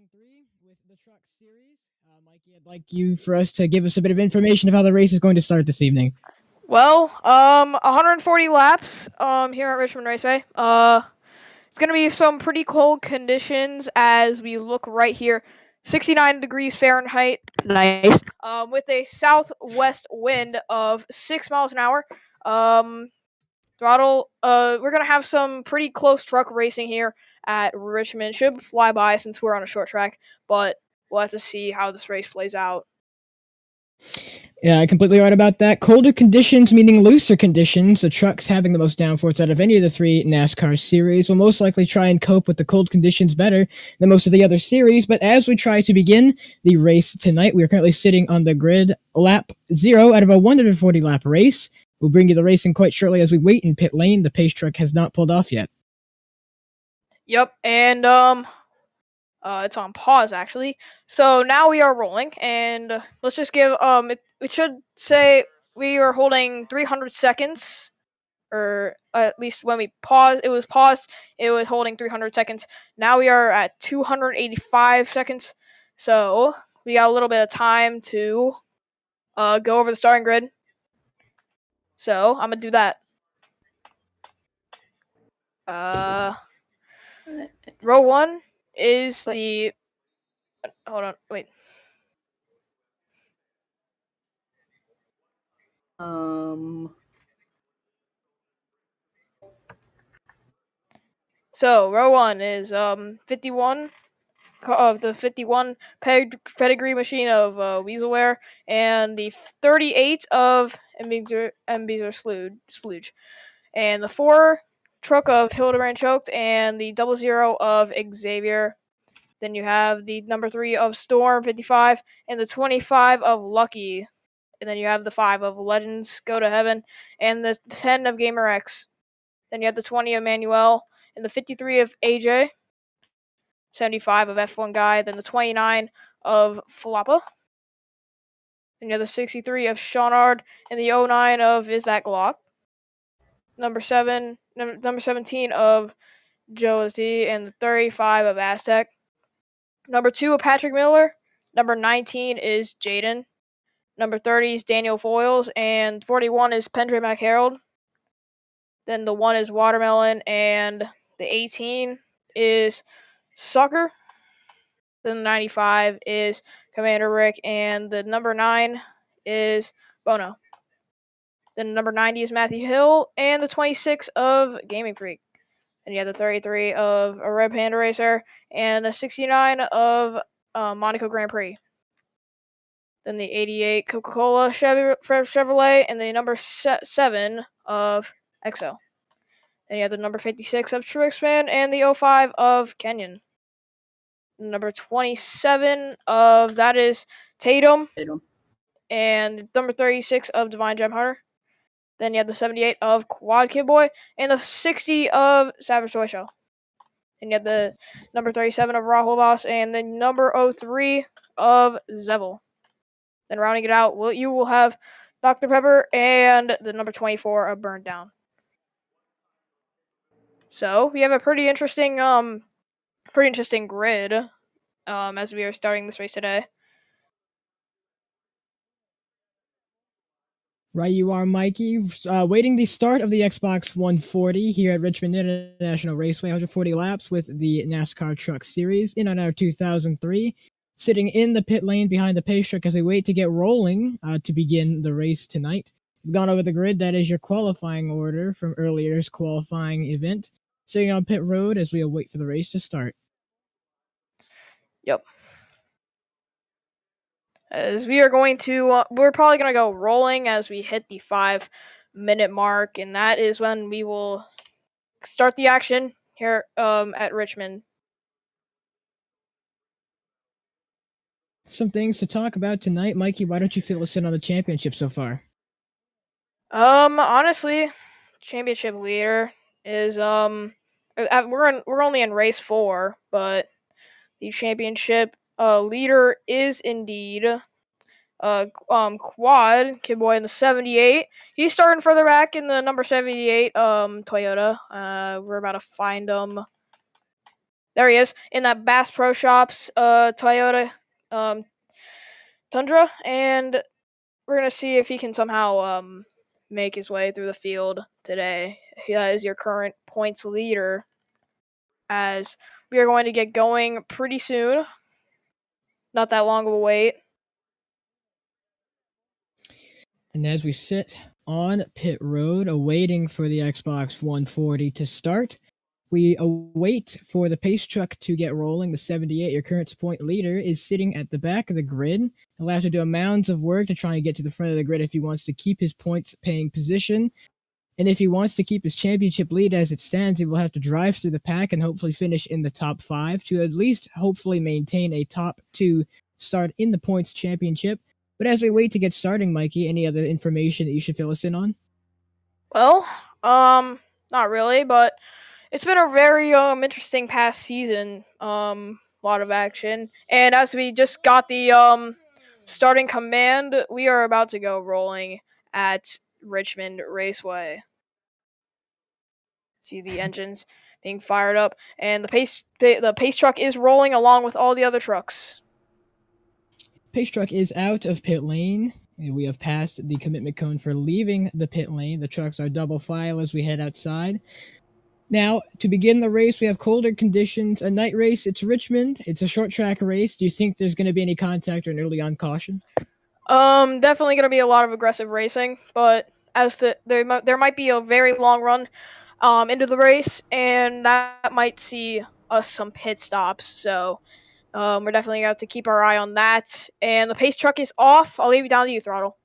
2003 with the Truck Series. Mikey, I'd like you for us to give us a bit of information of how the race is going to start this evening. Well, 140 laps here at Richmond Raceway. It's going to be some pretty cold conditions as we look right here. 69 degrees Fahrenheit, nice. With a southwest wind of 6 miles an hour. Throttle, we're going to have some pretty close truck racing here at Richmond. Should fly by since we're on a short track, but we'll have to see how this race plays out. Yeah, completely right about that. Colder conditions, meaning looser conditions. The trucks having the most downforce out of any of the three NASCAR series will most likely try and cope with the cold conditions better than most of the other series. But as we try to begin the race tonight, we are currently sitting on the grid lap 0 out of a 140 lap race. We'll bring you the racing quite shortly as we wait in pit lane. The pace truck has not pulled off yet. Yep, and it's on pause actually. So now we are rolling, and let's just give it should say we are holding 300 seconds, or at least when we paused, it was paused. It was holding 300 seconds. Now we are at 285 seconds. So we got a little bit of time to go over the starting grid. So I'm gonna do that. Row 1 is the. Hold on, wait. So row 1 is 51 of the 51 pedigree machine of Weaselware, and the 38 of Embizer Splooge, and the 4 truck of Hildebrand Choked, and the 00 of Xavier. Then you have the number 3 of Storm 55, and the 25 of Lucky. And then you have the 5 of Legends Go to Heaven, and the 10 of Gamer X. Then you have the 20 of Manuel, and the 53 of AJ. 75 of F1 Guy, then the 29 of Flappa. Then you have the 63 of Shawnard, and the 09 of Is That Glock. Number 17 of Joe T, and the 35 of Aztec. Number 2 of Patrick Miller. Number 19 is Jaden. Number 30 is Daniel Foyles, and 41 is Pendry McHarold. Then the 1 is Watermelon, and the 18 is Sucker. Then the 95 is Commander Rick, and the number 9 is Bono. Then the number 90 is Matthew Hill, and the 26 of Gaming Freak. And you have the 33 of a Red Panda Racer, and the 69 of Monaco Grand Prix. Then the 88 Coca-Cola Chevrolet, and the number 7 of EXO. Then you have the number 56 of Truexpan, and the 05 of Kenyon. Number 27 of that is Tatum. And number 36 of Divine Gem Hunter. Then you have the 78 of Quad Kid Boy, and the 60 of Savage Toy Show. And you have the number 37 of Rahul Boss, and the number 03 of Zevel. Then rounding it out, you will have Dr. Pepper and the number 24 of Burned Down. So we have a pretty interesting grid as we are starting this race today. Right you are, Mikey. Waiting the start of the Xbox 140 here at Richmond International Raceway, 140 laps with the NASCAR Truck Series in on our 2003. Sitting in the pit lane behind the pace truck as we wait to get rolling to begin the race tonight. We've gone over the grid. That is your qualifying order from earlier's qualifying event. Sitting on pit road as we wait for the race to start. Yep. As we are going to, we're probably going to go rolling as we hit the 5-minute mark, and that is when we will start the action here at Richmond. Some things to talk about tonight. Mikey, why don't you fill us in on the championship so far? Honestly, championship leader is, we're only in race 4, but the championship leader is indeed Quad Kid Boy in the 78. He's starting further back in the number 78 Toyota. We're about to find him There he is in that Bass Pro Shops Toyota Tundra, and we're gonna see if he can somehow make his way through the field today. He is your current points leader, as we are going to get going pretty soon. Not that long of a wait. And as we sit on pit road, awaiting for the Xbox 140 to start, we await for the pace truck to get rolling. The 78, your current point leader, is sitting at the back of the grid. He'll have to do a mounds of work to try and get to the front of the grid if he wants to keep his points paying position. And if he wants to keep his championship lead as it stands, he will have to drive through the pack and hopefully finish in the top 5 to at least hopefully maintain a top 2 start in the points championship. But as we wait to get starting, Mikey, any other information that you should fill us in on? Well, not really, but it's been a very interesting past season. Lot of action, and as we just got the starting command, we are about to go rolling at Richmond Raceway. See the engines being fired up, and the pace truck is rolling along with all the other trucks. Pace truck is out of pit lane. We have passed the commitment cone for leaving the pit lane. The trucks are double file as we head outside. Now, to begin the race, we have colder conditions. A night race, it's Richmond. It's a short track race. Do you think there's going to be any contact or an early on caution? Definitely going to be a lot of aggressive racing, but as to there might be a very long run into the race, and that might see us some pit stops. So we're definitely going to have to keep our eye on that. And the pace truck is off. I'll leave it down to you, Throttle.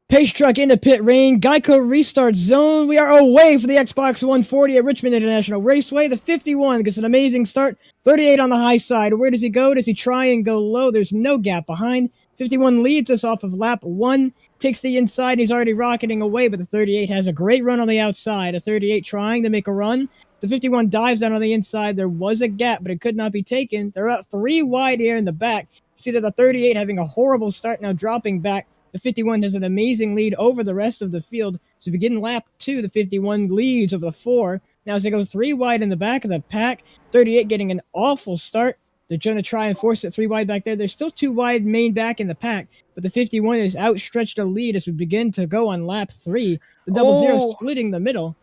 Pace truck into pit lane. Geico restart zone. We are away for the Xbox 140 at Richmond International Raceway. The 51 gets an amazing start. 38 on the high side. Where does he go? Does he try and go low? There's no gap behind. 51 leads us off of lap 1. Takes the inside. He's already rocketing away, but the 38 has a great run on the outside. A 38 trying to make a run. The 51 dives down on the inside. There was a gap, but it could not be taken. They're out 3 wide here in the back. See that the 38 having a horrible start, now dropping back. The 51 has an amazing lead over the rest of the field. So begin lap 2, the 51 leads over the 4. Now as they go 3 wide in the back of the pack, 38 getting an awful start. They're going to try and force it 3 wide back there. There's still 2 wide main back in the pack, but the 51 is outstretched a lead as we begin to go on lap 3. The double zero splitting the middle.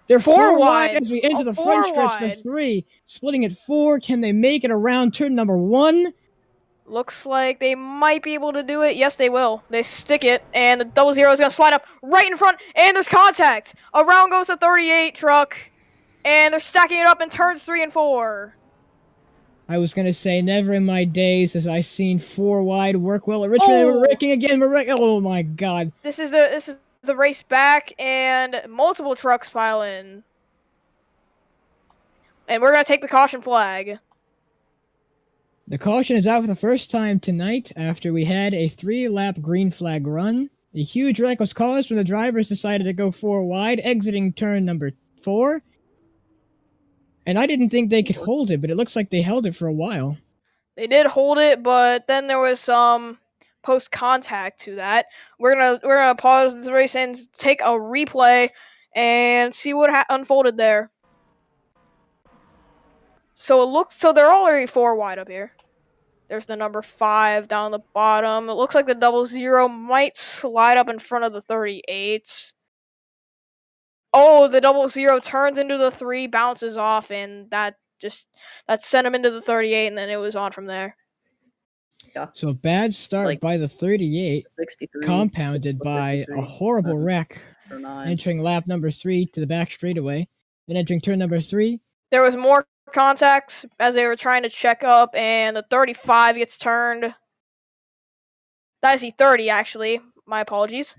They're 4 wide as we enter the front stretch. The 3 splitting at 4. Can they make it around turn number 1? Looks like they might be able to do it. Yes, they will. They stick it, and the double zero is going to slide up right in front, and there's contact. Around goes the 38 truck, and they're stacking it up in turns 3 and 4. I was going to say, never in my days has I seen 4 wide work well at Richmond. We're wrecking again. Oh, my God. This is the race back, and multiple trucks pile in. And we're going to take the caution flag. The caution is out for the first time tonight after we had a 3-lap green flag run. A huge wreck was caused when the drivers decided to go 4 wide, exiting turn number 4. And I didn't think they could hold it, but it looks like they held it for a while. They did hold it, but then there was some post-contact to that. We're gonna pause this race and take a replay and see what unfolded there. So they're already 4 wide up here. There's the number 5 down the bottom. It looks like the double zero might slide up in front of the 38. Oh, the double zero turns into the 3, bounces off, and that sent him into the 38, and then it was on from there. Yeah. So a bad start by the 38, compounded by a horrible wreck, entering lap number 3 to the back straightaway. Then entering turn number 3. There was more contacts as they were trying to check up, and the 35 gets turned. That is the 30, actually. My apologies.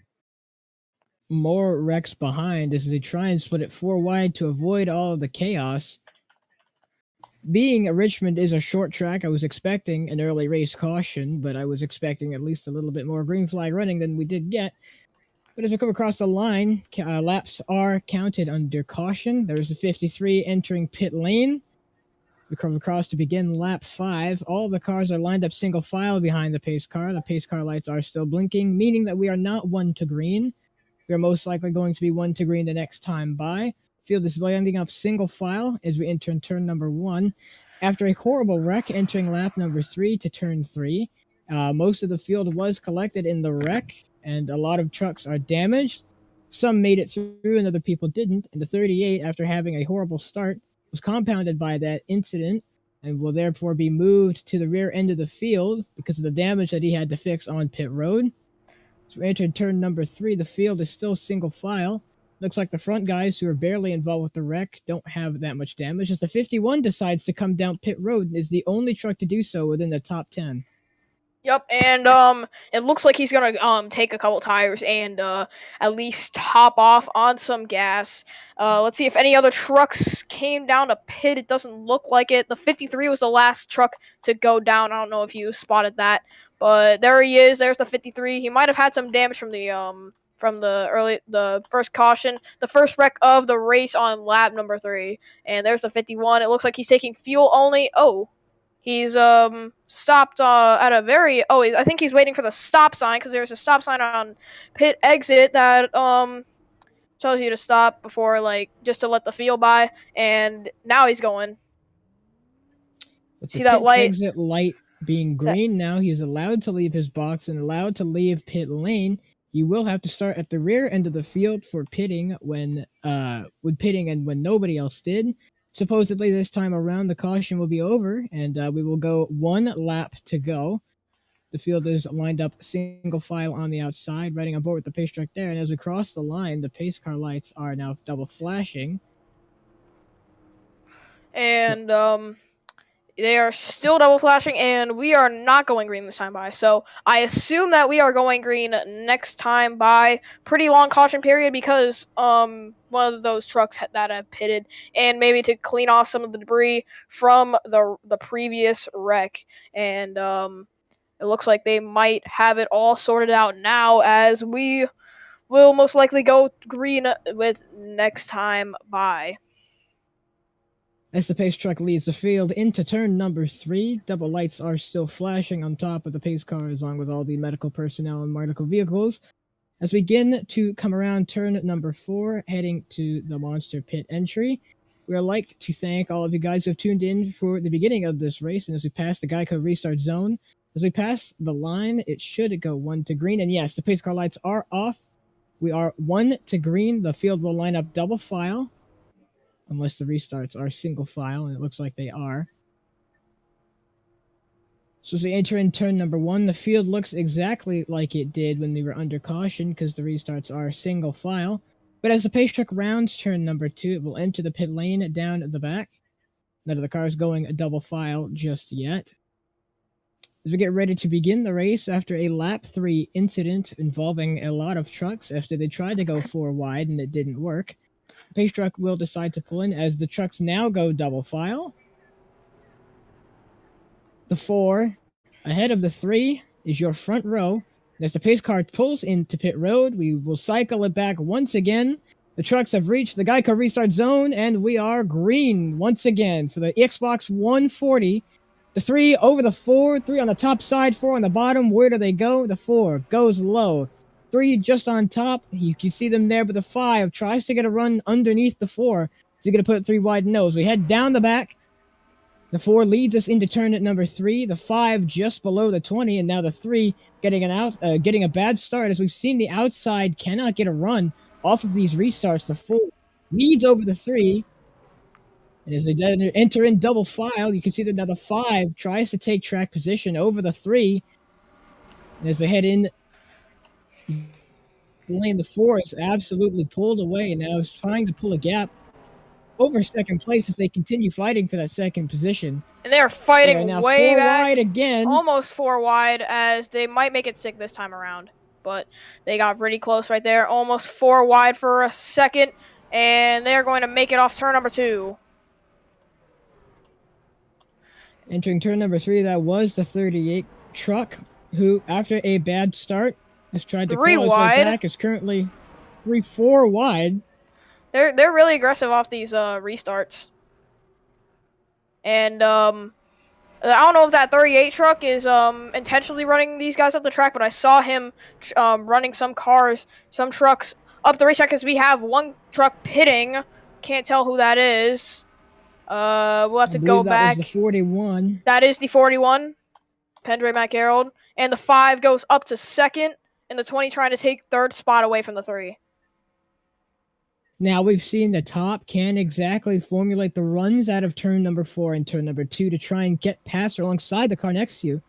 More wrecks behind as they try and split it 4 wide to avoid all of the chaos. Being Richmond is a short track, I was expecting an early race caution, but I was expecting at least a little bit more green flag running than we did get. But as we come across the line, laps are counted under caution. There is a 53 entering pit lane. We come across to begin lap 5. All the cars are lined up single file behind the pace car. The pace car lights are still blinking, meaning that we are not 1 to green. We are most likely going to be 1 to green the next time by. Field is lining up single file as we enter turn number 1. After a horrible wreck entering lap number 3 to turn 3, most of the field was collected in the wreck, and a lot of trucks are damaged. Some made it through and other people didn't, and the 38, after having a horrible start, was compounded by that incident and will therefore be moved to the rear end of the field because of the damage that he had to fix on pit road. So we entered turn number 3. The field is still single file. Looks like the front guys who are barely involved with the wreck don't have that much damage, as the 51 decides to come down pit road and is the only truck to do so within the top 10. Yep, and it looks like he's gonna take a couple tires and at least top off on some gas. Let's see if any other trucks came down to pit. It doesn't look like it. The 53 was the last truck to go down. I don't know if you spotted that, but there he is. There's the 53. He might have had some damage from the first caution, the first wreck of the race on lap number 3. And there's the 51. It looks like he's taking fuel only. Oh. He's stopped at a very I think he's waiting for the stop sign, because there's a stop sign on pit exit that tells you to stop before, like, just to let the field by, and now he's going. With See the that pit light? exit light being green now, he is allowed to leave his box and allowed to leave pit lane. You will have to start at the rear end of the field for pitting when pitting and when nobody else did. Supposedly this time around the caution will be over and we will go one lap to go. The field is lined up single file on the outside, riding on board with the pace truck there, and as we cross the line, the pace car lights are now double flashing. And they are still double flashing, and we are not going green this time by. So I assume that we are going green next time by. Pretty long caution period because one of those trucks that have pitted, and maybe to clean off some of the debris from the previous wreck. And it looks like they might have it all sorted out now, as we will most likely go green with next time by. As the pace truck leads the field into turn number 3, double lights are still flashing on top of the pace cars, along with all the medical personnel and medical vehicles. As we begin to come around turn number 4, heading to the monster pit entry, we would like to thank all of you guys who have tuned in for the beginning of this race. And as we pass the Geico restart zone, as we pass the line, it should go 1 to green. And yes, the pace car lights are off. We are 1 to green. The field will line up double file, unless the restarts are single file, and it looks like they are. So as we enter in turn number 1, the field looks exactly like it did when we were under caution, because the restarts are single file. But as the pace truck rounds turn number 2, it will enter the pit lane down the back. None of the cars going double file just yet. As we get ready to begin the race after a lap 3 incident involving a lot of trucks after they tried to go 4 wide and it didn't work, the pace truck will decide to pull in as the trucks now go double file. The 4 ahead of the 3 is your front row. As the pace car pulls into pit road, we will cycle it back once again. The trucks have reached the Geico restart zone, and we are green once again for the Xbox 140. The 3 over the 4, 3 on the top side, 4 on the bottom. Where do they go? The 4 goes low. 3 just on top. You can see them there, but the 5 tries to get a run underneath the 4. So you're going to put 3 wide nose. We head down the back. The 4 leads us into turn at number 3. The 5 just below the 20, and now the 3 getting a bad start. As we've seen, the outside cannot get a run off of these restarts. The 4 leads over the 3. And as they enter in double file, you can see that now the 5 tries to take track position over the 3. And as they head in the lane, the 4 is absolutely pulled away, and now is trying to pull a gap over second place as they continue fighting for that second position. And they're fighting now way 4 back, wide again. almost 4 wide, as they might make it 6 this time around. But they got pretty close right there, almost 4 wide for a second, and they're going to make it off turn number 2. Entering turn number 3, that was the 38 truck, who, after a bad start, has tried to claw his way back, is currently 4 wide. They're really aggressive off these restarts. And I don't know if that 38 truck is intentionally running these guys up the track, but I saw him running some trucks up the racetrack, because we have one truck pitting. Can't tell who that is. We'll have I to believe go that was back. the 41. That is the 41, Pendray McGarrald. And the 5 goes up to second, and the 20 trying to take third spot away from the 3. Now we've seen the top can't exactly formulate the runs out of turn number 4 and turn number 2 to try and get past or alongside the car next to you.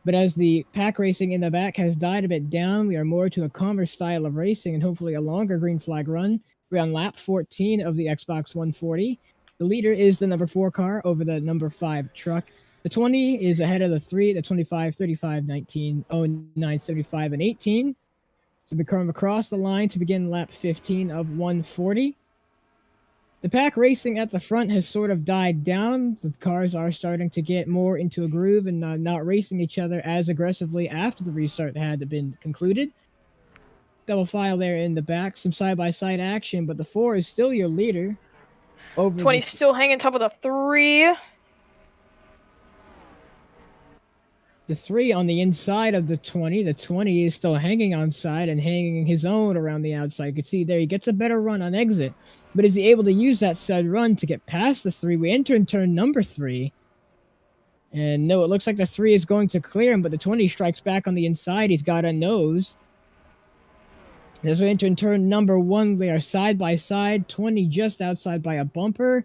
But as the pack racing in the back has died a bit down, we are more to a calmer style of racing and hopefully a longer green flag run. We're on lap 14 of the Xbox 140. The leader is the number 4 car over the number 5 truck. The 20 is ahead of the 3, the 25, 35, 19, 09, 75, and 18. So we come across the line to begin lap 15 of 140. The pack racing at the front has sort of died down. The cars are starting to get more into a groove and not racing each other as aggressively after the restart had been concluded. Double file there in the back, some side-by-side action, but the 4 is still your leader. 20 still hanging top of the 3. The 3 on the inside of the 20. The 20 is still hanging on side and hanging his own around the outside. You can see there he gets a better run on exit. But is he able to use that said run to get past the 3? We enter in turn number 3. And no, it looks like the 3 is going to clear him, but the 20 strikes back on the inside. He's got a nose. As we enter in turn number 1, they are side by side. 20 just outside by a bumper.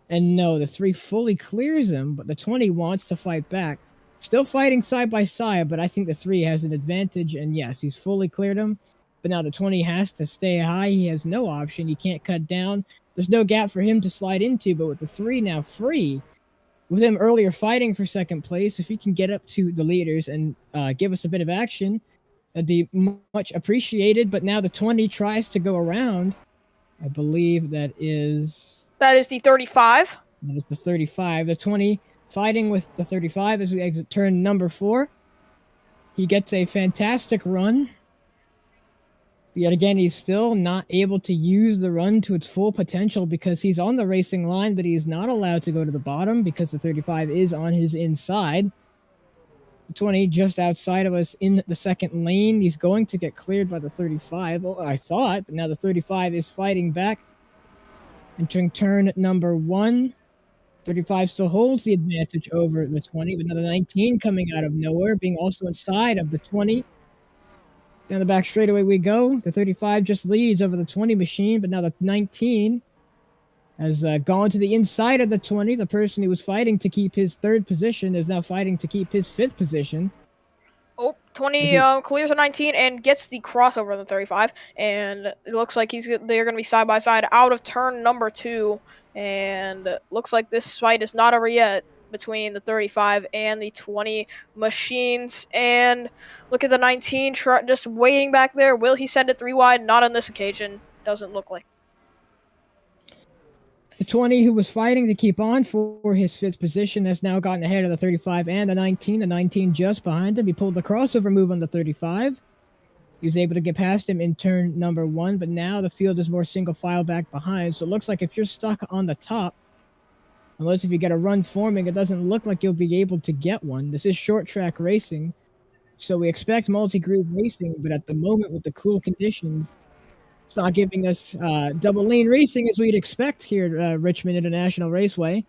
And no, the 3 fully clears him, but the 20 wants to fight back. Still fighting side by side, but I think the 3 has an advantage, and yes, he's fully cleared him. But now the 20 has to stay high. He has no option. He can't cut down. There's no gap for him to slide into, but with the 3 now free, with him earlier fighting for second place, if he can get up to the leaders and give us a bit of action, that'd be much appreciated. But now the 20 tries to go around. I believe that is... That is the 35. That is the 35. The 20... fighting with the 35 as we exit turn number 4. He gets a fantastic run. Yet again, he's still not able to use the run to its full potential because he's on the racing line, but he is not allowed to go to the bottom because the 35 is on his inside. The 20 just outside of us in the second lane. He's going to get cleared by the 35. Well, I thought, but now the 35 is fighting back. Entering turn number 1. 35 still holds the advantage over the 20, with another 19 coming out of nowhere, being also inside of the 20. Down the back straightaway we go. The 35 just leads over the 20 machine, but now the 19 has gone to the inside of the 20. The person who was fighting to keep his 3rd position is now fighting to keep his 5th position. Oh, 20 clears a 19 and gets the crossover of the 35, and it looks like they're going to be side by side out of turn number 2. And looks like this fight is not over yet between the 35 and the 20 machines. And look at the 19 just waiting back there. Will he send it 3 wide? Not on this occasion. Doesn't look like. The 20 who was fighting to keep on for his 5th position has now gotten ahead of the 35 and the 19. The 19 just behind him. He pulled the crossover move on the 35. He was able to get past him in turn number 1, but now the field is more single file back behind. So it looks like if you're stuck on the top, unless if you get a run forming, it doesn't look like you'll be able to get one. This is short track racing, so we expect multi-groove racing, but at the moment with the cool conditions, it's not giving us double lane racing as we'd expect here at Richmond International Raceway.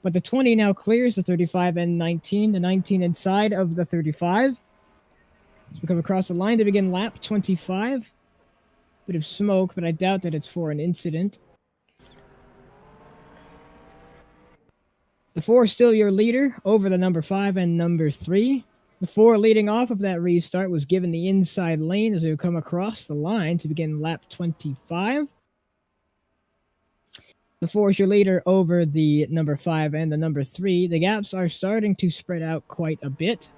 But the 20 now clears the 35 and 19, the 19 inside of the 35. So we come across the line to begin lap 25. Bit of smoke, but I doubt that it's for an incident. The 4 is still your leader over the number 5 and number 3. The 4 leading off of that restart was given the inside lane as we come across the line to begin lap 25. The 4 is your leader over the number 5 and the number 3. The gaps are starting to spread out quite a bit,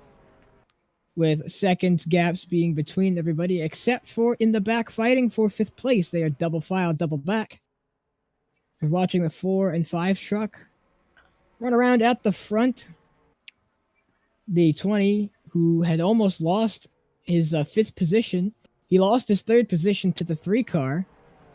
with seconds gaps being between everybody, except for in the back fighting for 5th place. They are double file, double back. We're watching the 4 and 5 truck run around at the front. The 20, who had almost lost his 5th position, he lost his 3rd position to the 3 car,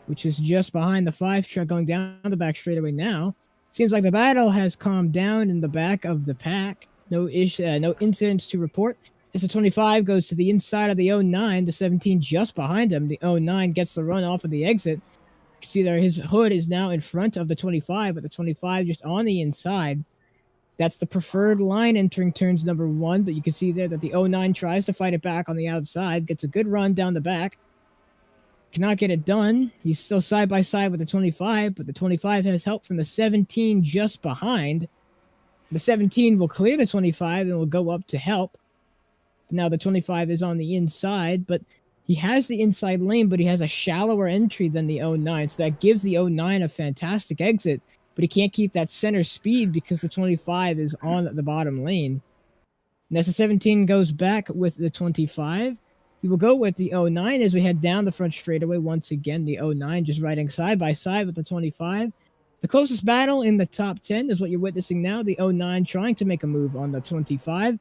which is just behind the 5 truck going down the back straightaway now. Seems like the battle has calmed down in the back of the pack. No incidents to report. As the 25 goes to the inside of the 09, the 17 just behind him. The 09 gets the run off of the exit. can see there his hood is now in front of the 25, but the 25 just on the inside. That's the preferred line entering turns number 1, but you can see there that the 09 tries to fight it back on the outside, gets a good run down the back. Cannot get it done. He's still side by side with the 25, but the 25 has help from the 17 just behind. The 17 will clear the 25 and will go up to help. Now the 25 is on the inside, but he has the inside lane, but he has a shallower entry than the 09, so that gives the 09 a fantastic exit, but he can't keep that center speed because the 25 is on the bottom lane. And as the 17 goes back with the 25, we will go with the 09 as we head down the front straightaway once again. The 09 just riding side by side with the 25. The closest battle in the top 10 is what you're witnessing now. The 09 trying to make a move on the 25.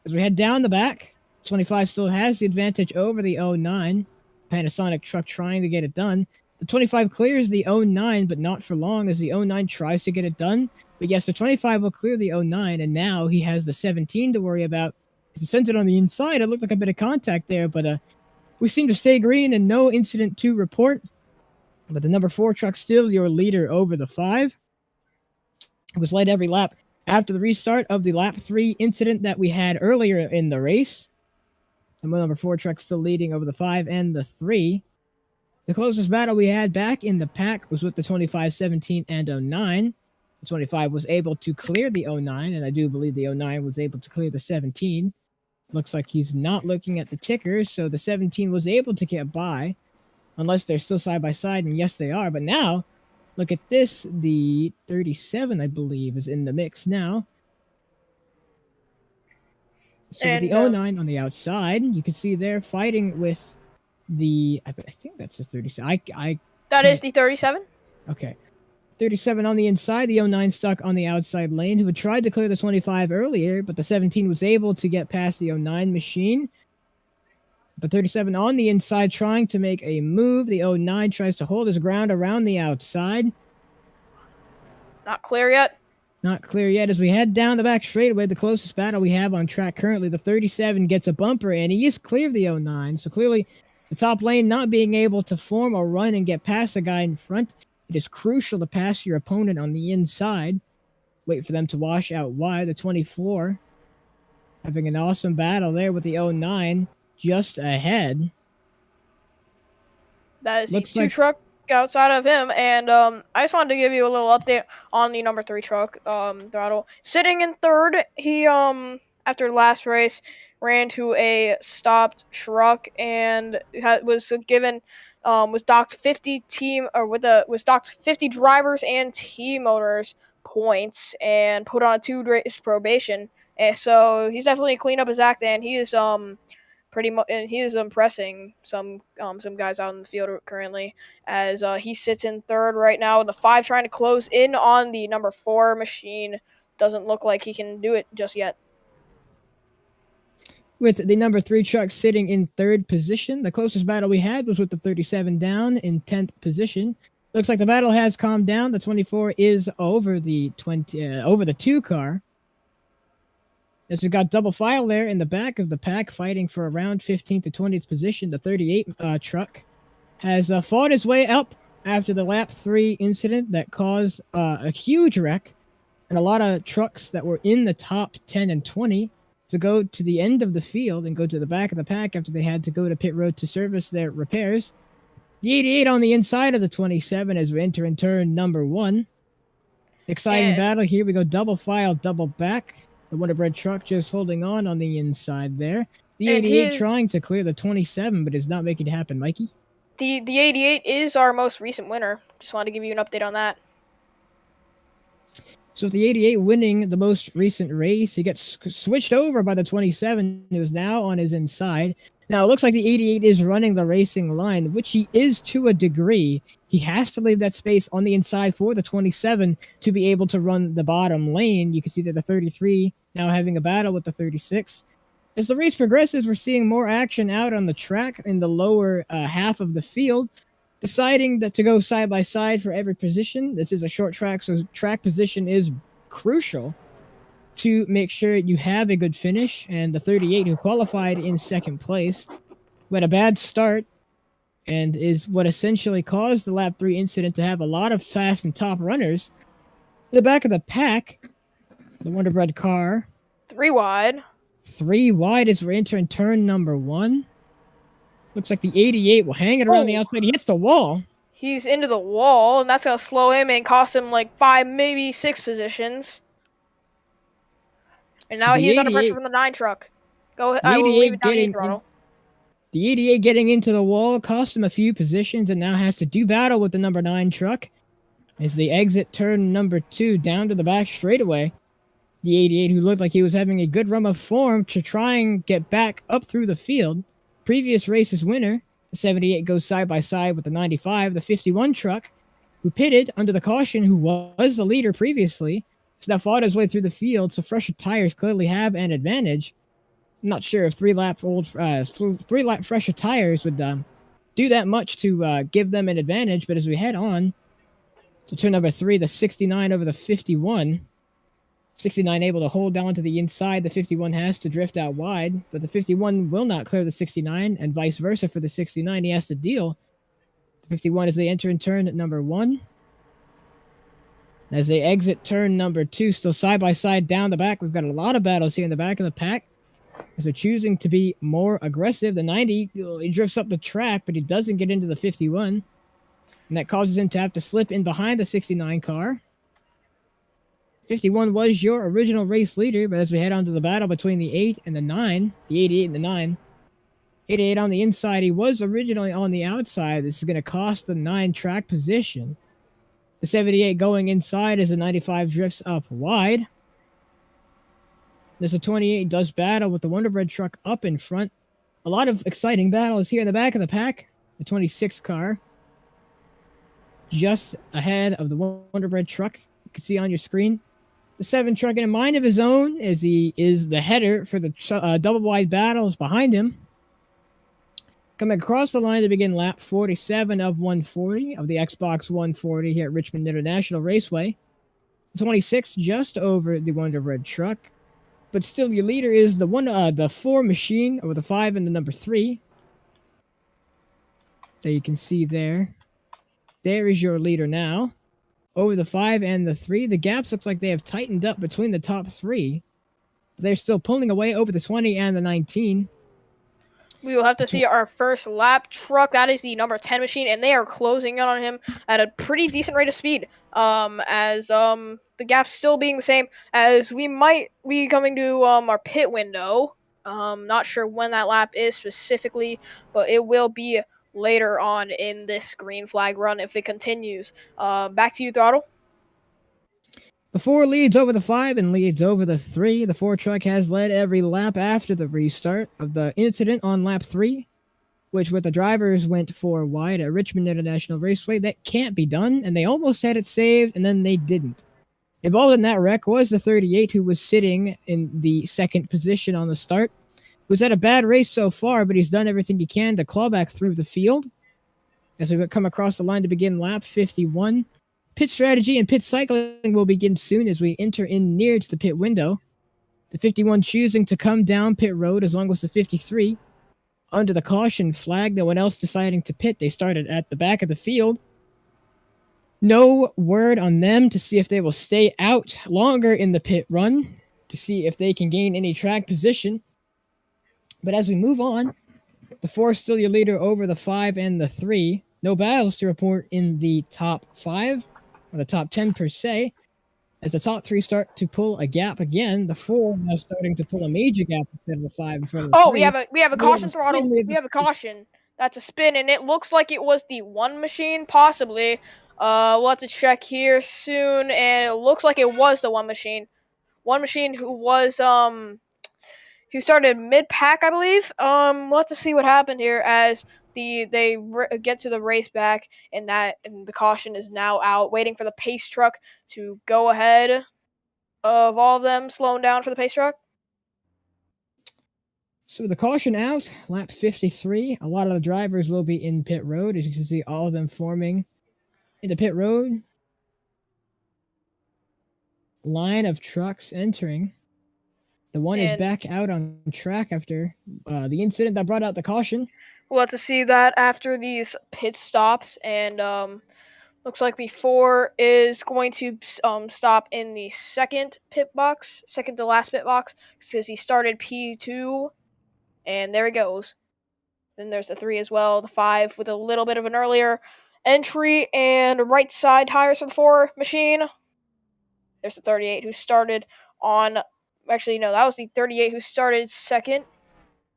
As we head down the back, 25 still has the advantage over the 09. Panasonic truck trying to get it done. The 25 clears the 09, but not for long as the 09 tries to get it done. But yes, the 25 will clear the 09, and now he has the 17 to worry about. He sends it on the inside. It looked like a bit of contact there, but we seem to stay green and no incident to report. But the number 4 truck still your leader over the 5. It was led every lap after the restart of the lap 3 incident that we had earlier in the race. And the number 4 truck still leading over the 5 and the 3. The closest battle we had back in the pack was with the 25, 17, and 09. The 25 was able to clear the 09, and I do believe the 09 was able to clear the 17. Looks like he's not looking at the ticker, so the 17 was able to get by, unless they're still side by side, and yes, they are. But now, look at this. The 37, I believe, is in the mix now. So with the 09 on the outside, you can see they're fighting with the... I think that's the 37. That is the 37? Okay. 37 on the inside, the 09 stuck on the outside lane, who had tried to clear the 25 earlier, but the 17 was able to get past the 09 machine. But 37 on the inside trying to make a move. The 09 tries to hold his ground around the outside. Not clear yet. Not clear yet. As we head down the back straightaway, the closest battle we have on track currently, the 37 gets a bumper, and he is clear of the 09. So clearly, the top lane not being able to form a run and get past the guy in front. It is crucial to pass your opponent on the inside. Wait for them to wash out wide. The 24 having an awesome battle there with the 09 just ahead. That is Looks the 2 truck outside of him, and I just wanted to give you a little update on the number 3 truck, Throttle. Sitting in 3rd, he, after last race, ran to a stopped truck and was given... was docked 50 drivers and team owners points and put on 2 race probation. And so he's definitely cleaned up his act, and he is pretty much, and he is impressing some guys out in the field currently, as he sits in 3rd right now with the 5 trying to close in on the number 4 machine. Doesn't look like he can do it just yet. With the number 3 truck sitting in 3rd position, the closest battle we had was with the 37 down in 10th position. Looks like the battle has calmed down. The 24 is over the 2 car. As we've got double file there in the back of the pack, fighting for around 15th to 20th position. The 38 truck has fought his way up after the lap 3 incident that caused a huge wreck, and a lot of trucks that were in the top 10 and 20 to go to the end of the field and go to the back of the pack after they had to go to pit road to service their repairs. The 88 on the inside of the 27 as we enter in turn number 1. Exciting battle. Here we go. Double file, double back. The Wonder Bread truck just holding on the inside there. The 88 trying to clear the 27, but is not making it happen, Mikey. The 88 is our most recent winner. Just wanted to give you an update on that. So with the 88 winning the most recent race, he gets switched over by the 27, who is now on his inside. Now, it looks like the 88 is running the racing line, which he is to a degree. He has to leave that space on the inside for the 27 to be able to run the bottom lane. You can see that the 33 now having a battle with the 36. As the race progresses, we're seeing more action out on the track in the lower half of the field, deciding that to go side by side for every position. This is a short track, so track position is crucial to make sure you have a good finish. And the 38 who qualified in second place, who had a bad start and is what essentially caused the lap 3 incident to have a lot of fast and top runners. In the back of the pack, the Wonder Bread car, 3 wide. 3 wide as we're entering turn number 1. Looks like the 88 will hang it around the outside. He hits the wall. He's into the wall, and that's going to slow him and cost him like 5, maybe 6 positions. And now he's under pressure from the 9 truck. I will leave it down to you, Throttle. The 88 getting into the wall cost him a few positions and now has to do battle with the number 9 truck as they exit turn number 2 down to the back straightaway. The 88, who looked like he was having a good run of form to try and get back up through the field. Previous race's winner, the 78 goes side by side with the 95, the 51 truck, who pitted under the caution, who was the leader previously, has now fought his way through the field, so fresher tires clearly have an advantage. I'm not sure if 3 lap fresher tires would do that much to give them an advantage, but as we head on to turn number 3, the 69 over the 51, 69 able to hold down to the inside. The 51 has to drift out wide, but the 51 will not clear the 69, and vice versa for the 69. He has to deal the 51 as they enter in turn number 1. As they exit turn number 2, still side by side down the back. We've got a lot of battles here in the back of the pack as they're choosing to be more aggressive. The 90, he drifts up the track, but he doesn't get into the 51, and that causes him to have to slip in behind the 69 car. 51 was your original race leader, but as we head on to the battle between the 8 and the 9, the 88 and the 9, 88 on the inside, he was originally on the outside. This is going to cost the 9 track position. The 78 going inside as the 95 drifts up wide. There's a 28 does battle with the Wonder Bread truck up in front. A lot of exciting battles here in the back of the pack. The 26 car just ahead of the Wonder Bread truck. You can see on your screen. The 7 truck in a mind of his own as he is the header for the double wide battles behind him. Coming across the line to begin lap 47 of 140 of the Xbox 140 here at Richmond International Raceway. 26 just over the Wonder Bread truck. But still, your leader is the 4 machine over the 5 and the number 3. That you can see there. There is your leader now. Over the 5 and the 3. The gaps looks like they have tightened up between the top 3. They're still pulling away over the 20 and the 19. We will have to see our first lap truck. That is the number 10 machine, and they are closing in on him at a pretty decent rate of speed. As the gap's still being the same, as we might be coming to our pit window. Not sure when that lap is specifically, but it will be later on in this green flag run if it continues. Back to you, Throttle. The 4 leads over the 5 and leads over the 3. The 4 truck has led every lap after the restart of the incident on lap 3, which with the drivers went 4 wide at Richmond International Raceway. That can't be done, and they almost had it saved, and then they didn't. Involved in that wreck was the 38, who was sitting in the 2nd position on the start. Who's had a bad race so far, but he's done everything he can to claw back through the field. As we come across the line to begin lap 51. Pit strategy and pit cycling will begin soon as we enter in near to the pit window. The 51 choosing to come down pit road as long as the 53 under the caution flag. No one else deciding to pit. They started at the back of the field. No word on them to see if they will stay out longer in the pit run to see if they can gain any track position. But as we move on, the 4 is still your leader over the 5 and the 3. No battles to report in the top 5. Or the top 10 per se, as the top 3 start to pull a gap again. The 4 now starting to pull a major gap instead of the 5 in front of the 3. We have a caution, Throttle. We have a caution. That's a spin, and it looks like it was the 1 machine, possibly. We'll have to check here soon, and it looks like it was the 1 machine. 1 machine who was who started mid-pack, I believe. We'll have to see what happened here as they get to the race back, and the caution is now out, waiting for the pace truck to go ahead of all of them, slowing down for the pace truck. So with the caution out, lap 53, a lot of the drivers will be in pit road, as you can see all of them forming into pit road. Line of trucks entering. The 1 is back out on track after the incident that brought out the caution. We'll have to see that after these pit stops, and looks like the 4 is going to stop in the second to last pit box, because he started P2, and there he goes. Then there's the 3 as well, the 5 with a little bit of an earlier entry, and right side tires for the 4 machine. There's the 38 who started on, actually no, that was the 38 who started second,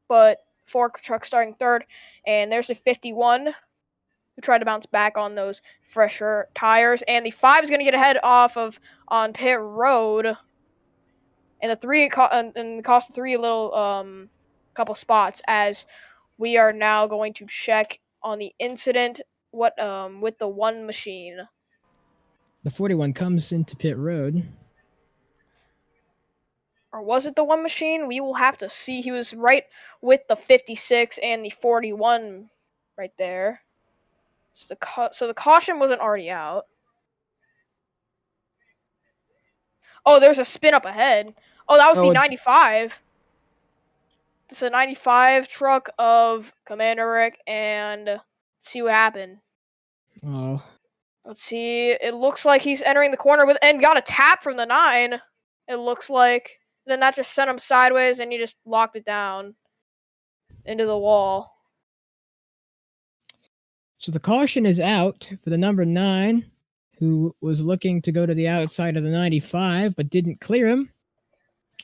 but 4 truck starting third, and there's the 51 who tried to bounce back on those fresher tires, and the 5 is going to get ahead on pit road, and the 3 and cost the 3 a little couple spots, as we are now going to check on the incident with the 1 machine. The 41 comes into pit road. Or was it the 1 machine? We will have to see. He was right with the 56 and the 41 right there. So the caution wasn't already out. Oh, there's a spin up ahead. Oh, that was the 95. It's a 95 truck of Commander Rick, and let's see what happened. Oh. Let's see. It looks like he's entering the corner and got a tap from the 9. It looks like. Then that just sent him sideways, and he just locked it down into the wall. So the caution is out for the number 9, who was looking to go to the outside of the 95, but didn't clear him.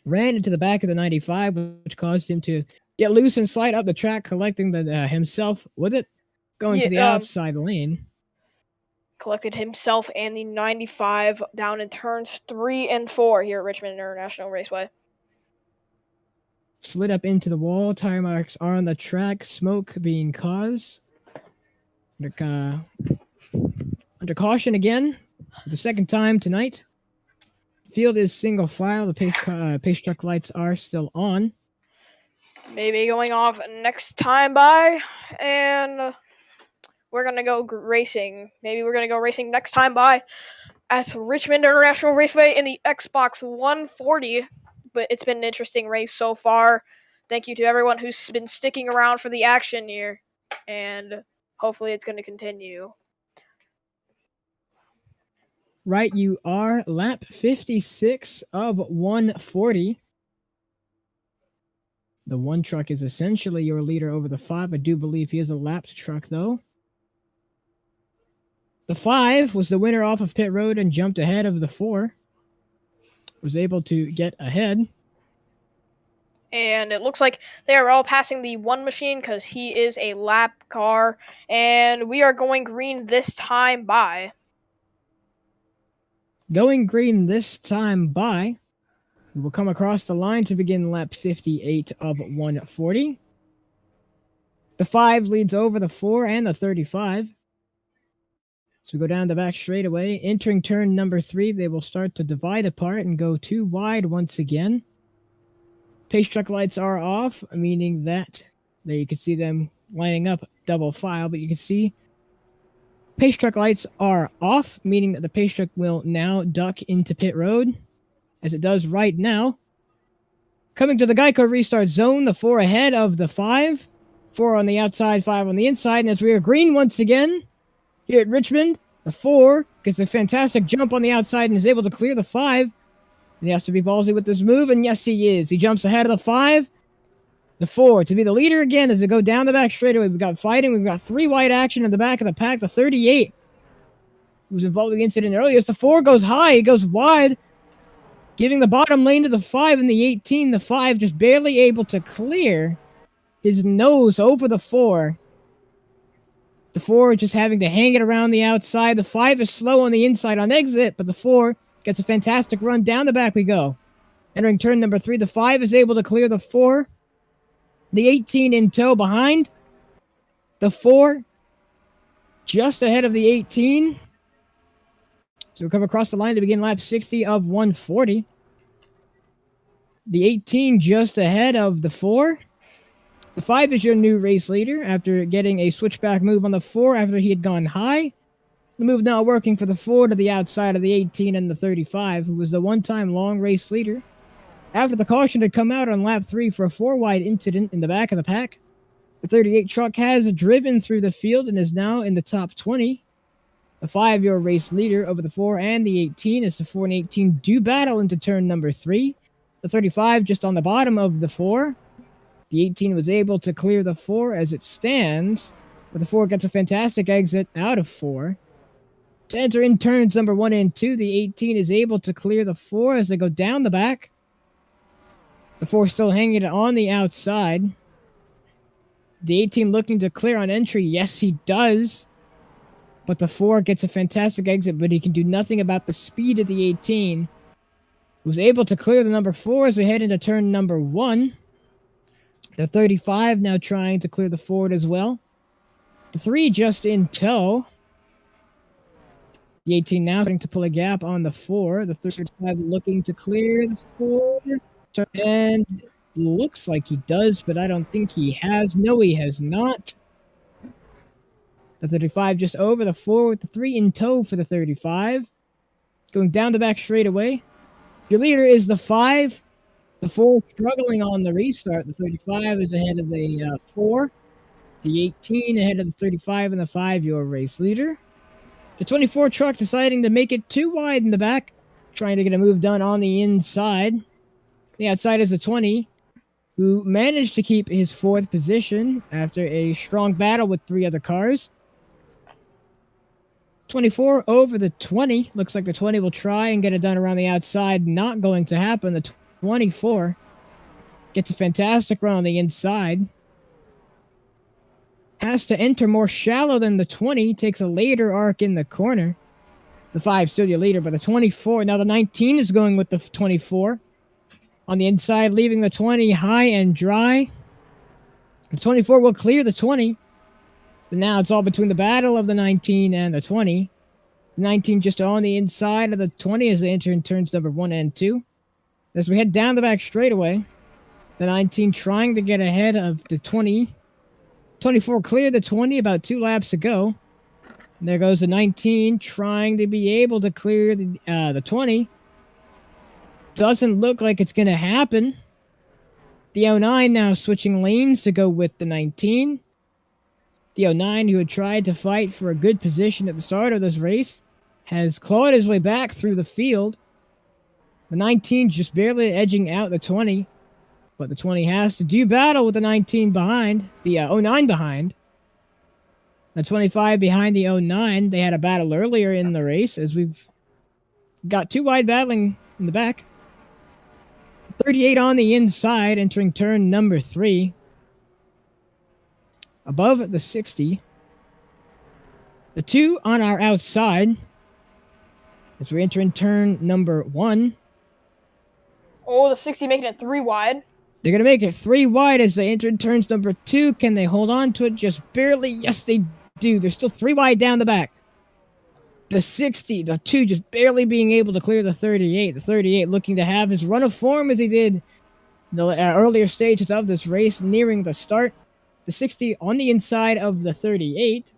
Ran into the back of the 95, which caused him to get loose and slide up the track, collecting himself with it, going to the outside lane. Collected himself and the 95 down in turns 3 and 4 here at Richmond International Raceway. Slid up into the wall. Tire marks are on the track. Smoke being caused. Under caution again for the second time tonight. Field is single file. The pace truck lights are still on. Maybe going off next time by, and we're going to go racing. Maybe we're going to go racing next time by at Richmond International Raceway in the Xbox 140. But it's been an interesting race so far. Thank you to everyone who's been sticking around for the action here, and hopefully it's going to continue. Right, you are. Lap 56 of 140. The 1 truck is essentially your leader over the 5. I do believe he is a lapped truck, though. The 5 was the winner off of pit road and jumped ahead of the 4. Was able to get ahead. And it looks like they are all passing the 1 machine because he is a lap car. And we are going green this time by. Going green this time by. We will come across the line to begin lap 58 of 140. The 5 leads over the 4 and the 35. So we go down the back straightaway. Entering turn number 3, they will start to divide apart and go 2 wide once again. Pace truck lights are off, meaning that there you can see them lining up double file, but you can see pace truck lights are off, meaning that the pace truck will now duck into pit road, as it does right now. Coming to the Geico restart zone, the 4 ahead of the 5. 4 on the outside, 5 on the inside, and as we are green once again here at Richmond, the 4 gets a fantastic jump on the outside and is able to clear the 5. And he has to be ballsy with this move, and yes, he is. He jumps ahead of the 5. The 4 to be the leader again as we go down the back straightaway. We've got fighting. We've got 3 wide action in the back of the pack. The 38, who was involved in the incident earlier. As the 4 goes high, he goes wide, giving the bottom lane to the 5 and the 18. The 5 just barely able to clear his nose over the 4. The 4 just having to hang it around the outside. The 5 is slow on the inside on exit, but the 4 gets a fantastic run. Down the back we go. Entering turn number 3, the 5 is able to clear the 4. The 18 in tow behind. The 4 just ahead of the 18. So we'll come across the line to begin lap 60 of 140. The 18 just ahead of the 4. The 5 is your new race leader after getting a switchback move on the 4 after he had gone high. The move now working for the 4 to the outside of the 18 and the 35, who was the one-time long race leader. After the caution had come out on lap 3 for a 4-wide incident in the back of the pack, The 38 truck has driven through the field and is now in the top 20. The 5, your race leader over the 4 and the 18, as the 4 and 18 do battle into turn number 3. The 35 just on the bottom of the 4. The 18 was able to clear the 4 as it stands, but the 4 gets a fantastic exit out of 4. To enter in turns number 1 and 2, the 18 is able to clear the 4 as they go down the back. The 4 still hanging it on the outside. The 18 looking to clear on entry. Yes, he does. But the 4 gets a fantastic exit, but he can do nothing about the speed of the 18. Was able to clear the number 4 as we head into turn number 1. The 35 now trying to clear the forward as well. The 3 just in tow. The 18 now trying to pull a gap on the 4. The 35 looking to clear the 4. And looks like he does, but I don't think he has. No, he has not. The 35 just over the 4 with the 3 in tow for the 35. Going down the back straightaway. Your leader is the 5. The 4 struggling on the restart. The 35 is ahead of the 4. The 18 ahead of the 35 and the 5, your race leader. The 24 truck deciding to make it too wide in the back. Trying to get a move done on the inside. The outside is the 20, who managed to keep his 4th position after a strong battle with 3 other cars. 24 over the 20. Looks like the 20 will try and get it done around the outside. Not going to happen. The 24 gets a fantastic run on the inside. Has to enter more shallow than the 20. Takes a later arc in the corner. The 5 still your leader, but the 24. Now the 19 is going with the 24. On the inside, leaving the 20 high and dry. The 24 will clear the 20. But now it's all between the battle of the 19 and the 20. The 19 just on the inside of the 20 as they enter in turns number 1 and 2. As we head down the back straightaway, the 19 trying to get ahead of the 20. 24 cleared the 20 about 2 laps ago. And there goes the 19 trying to be able to clear the 20. Doesn't look like it's going to happen. The 09 now switching lanes to go with the 19. The 09, who had tried to fight for a good position at the start of this race, has clawed his way back through the field. The 19 just barely edging out the 20. But the 20 has to do battle with the 19 behind. The 09 behind. The 25 behind the 09. They had a battle earlier in the race as we've got 2 wide battling in the back. 38 on the inside, entering turn number 3. Above the 60. The 2 on our outside. As we enter in turn number 1. Oh, the 60 making it 3 wide. They're going to make it 3 wide as they enter in turns number 2. Can they hold on to it just barely? Yes, they do. They're still 3 wide down the back. The 60, the 2 just barely being able to clear the 38. The 38 looking to have his run of form as he did in the earlier stages of this race, nearing the start. The 60 on the inside of the 38.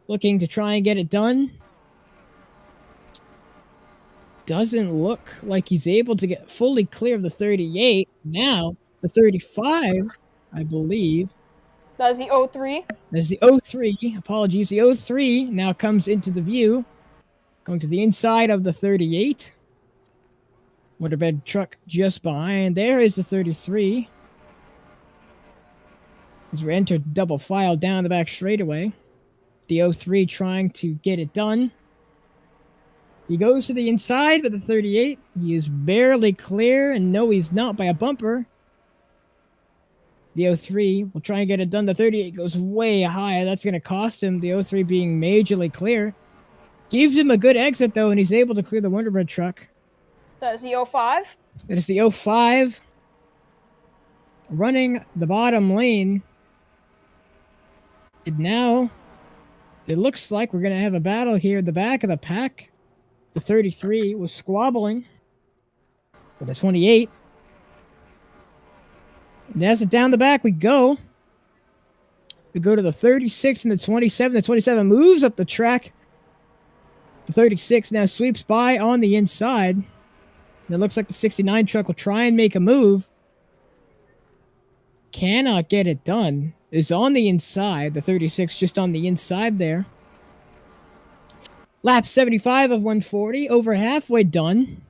Looking to try and get it done. Doesn't look like he's able to get fully clear of the 38. Now, the 35, I believe. That's the 03. There's the 03. Apologies. The 03 now comes into the view. Going to the inside of the 38. Waterbed truck just behind. There is the 33. As we enter double file down the back straightaway. The 03 trying to get it done. He goes to the inside with the 38. He is barely clear, and no, he's not by a bumper. The 03 will try and get it done. The 38 goes way high. That's going to cost him. The 03 being majorly clear. Gives him a good exit, though, and he's able to clear the Wonderbread truck. That is the 05. That is the 05. Running the bottom lane. And now, it looks like we're going to have a battle here at the back of the pack. The 33 was squabbling with the 28. And as it down the back we go. We go to the 36 and the 27. The 27 moves up the track. The 36 now sweeps by on the inside. And it looks like the 69 truck will try and make a move. Cannot get it done. is on the inside. The 36 just on the inside there. Lap 75 of 140, over halfway done.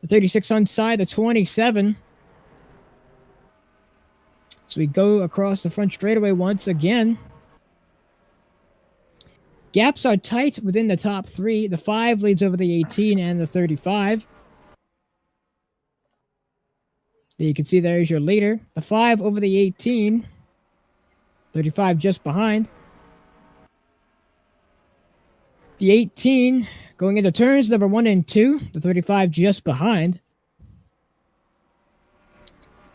The 36 on side, the 27. So we go across the front straightaway once again. Gaps are tight within the top 3. The 5 leads over the 18 and the 35. You can see there's your leader. The 5 over the 18. 35 just behind. The 18 going into turns number 1 and 2. The 35 just behind.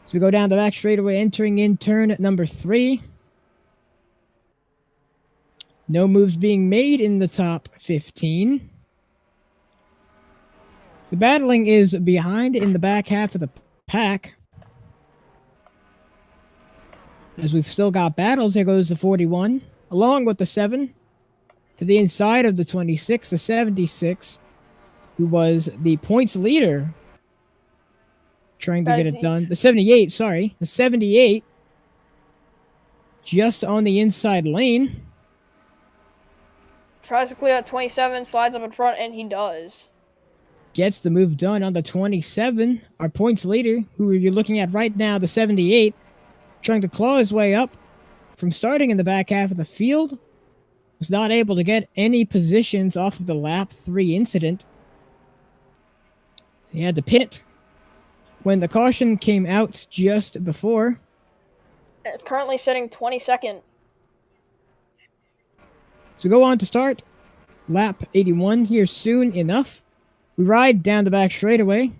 So we go down the back straightaway, entering in turn number 3. No moves being made in the top 15. The battling is behind in the back half of the pack. As we've still got battles, here goes the 41, along with the 7. To the inside of the 26, the 76, who was the points leader. Trying to get it done. The 78, sorry. The 78, just on the inside lane. Tries to clear out 27, slides up in front, and he does. Gets the move done on the 27. Our points leader, who you're looking at right now, the 78, trying to claw his way up from starting in the back half of the field. Was not able to get any positions off of the lap 3 incident. He had to pit when the caution came out just before. It's currently sitting 22nd. So go on to start lap 81 here soon enough. We ride down the back straightaway,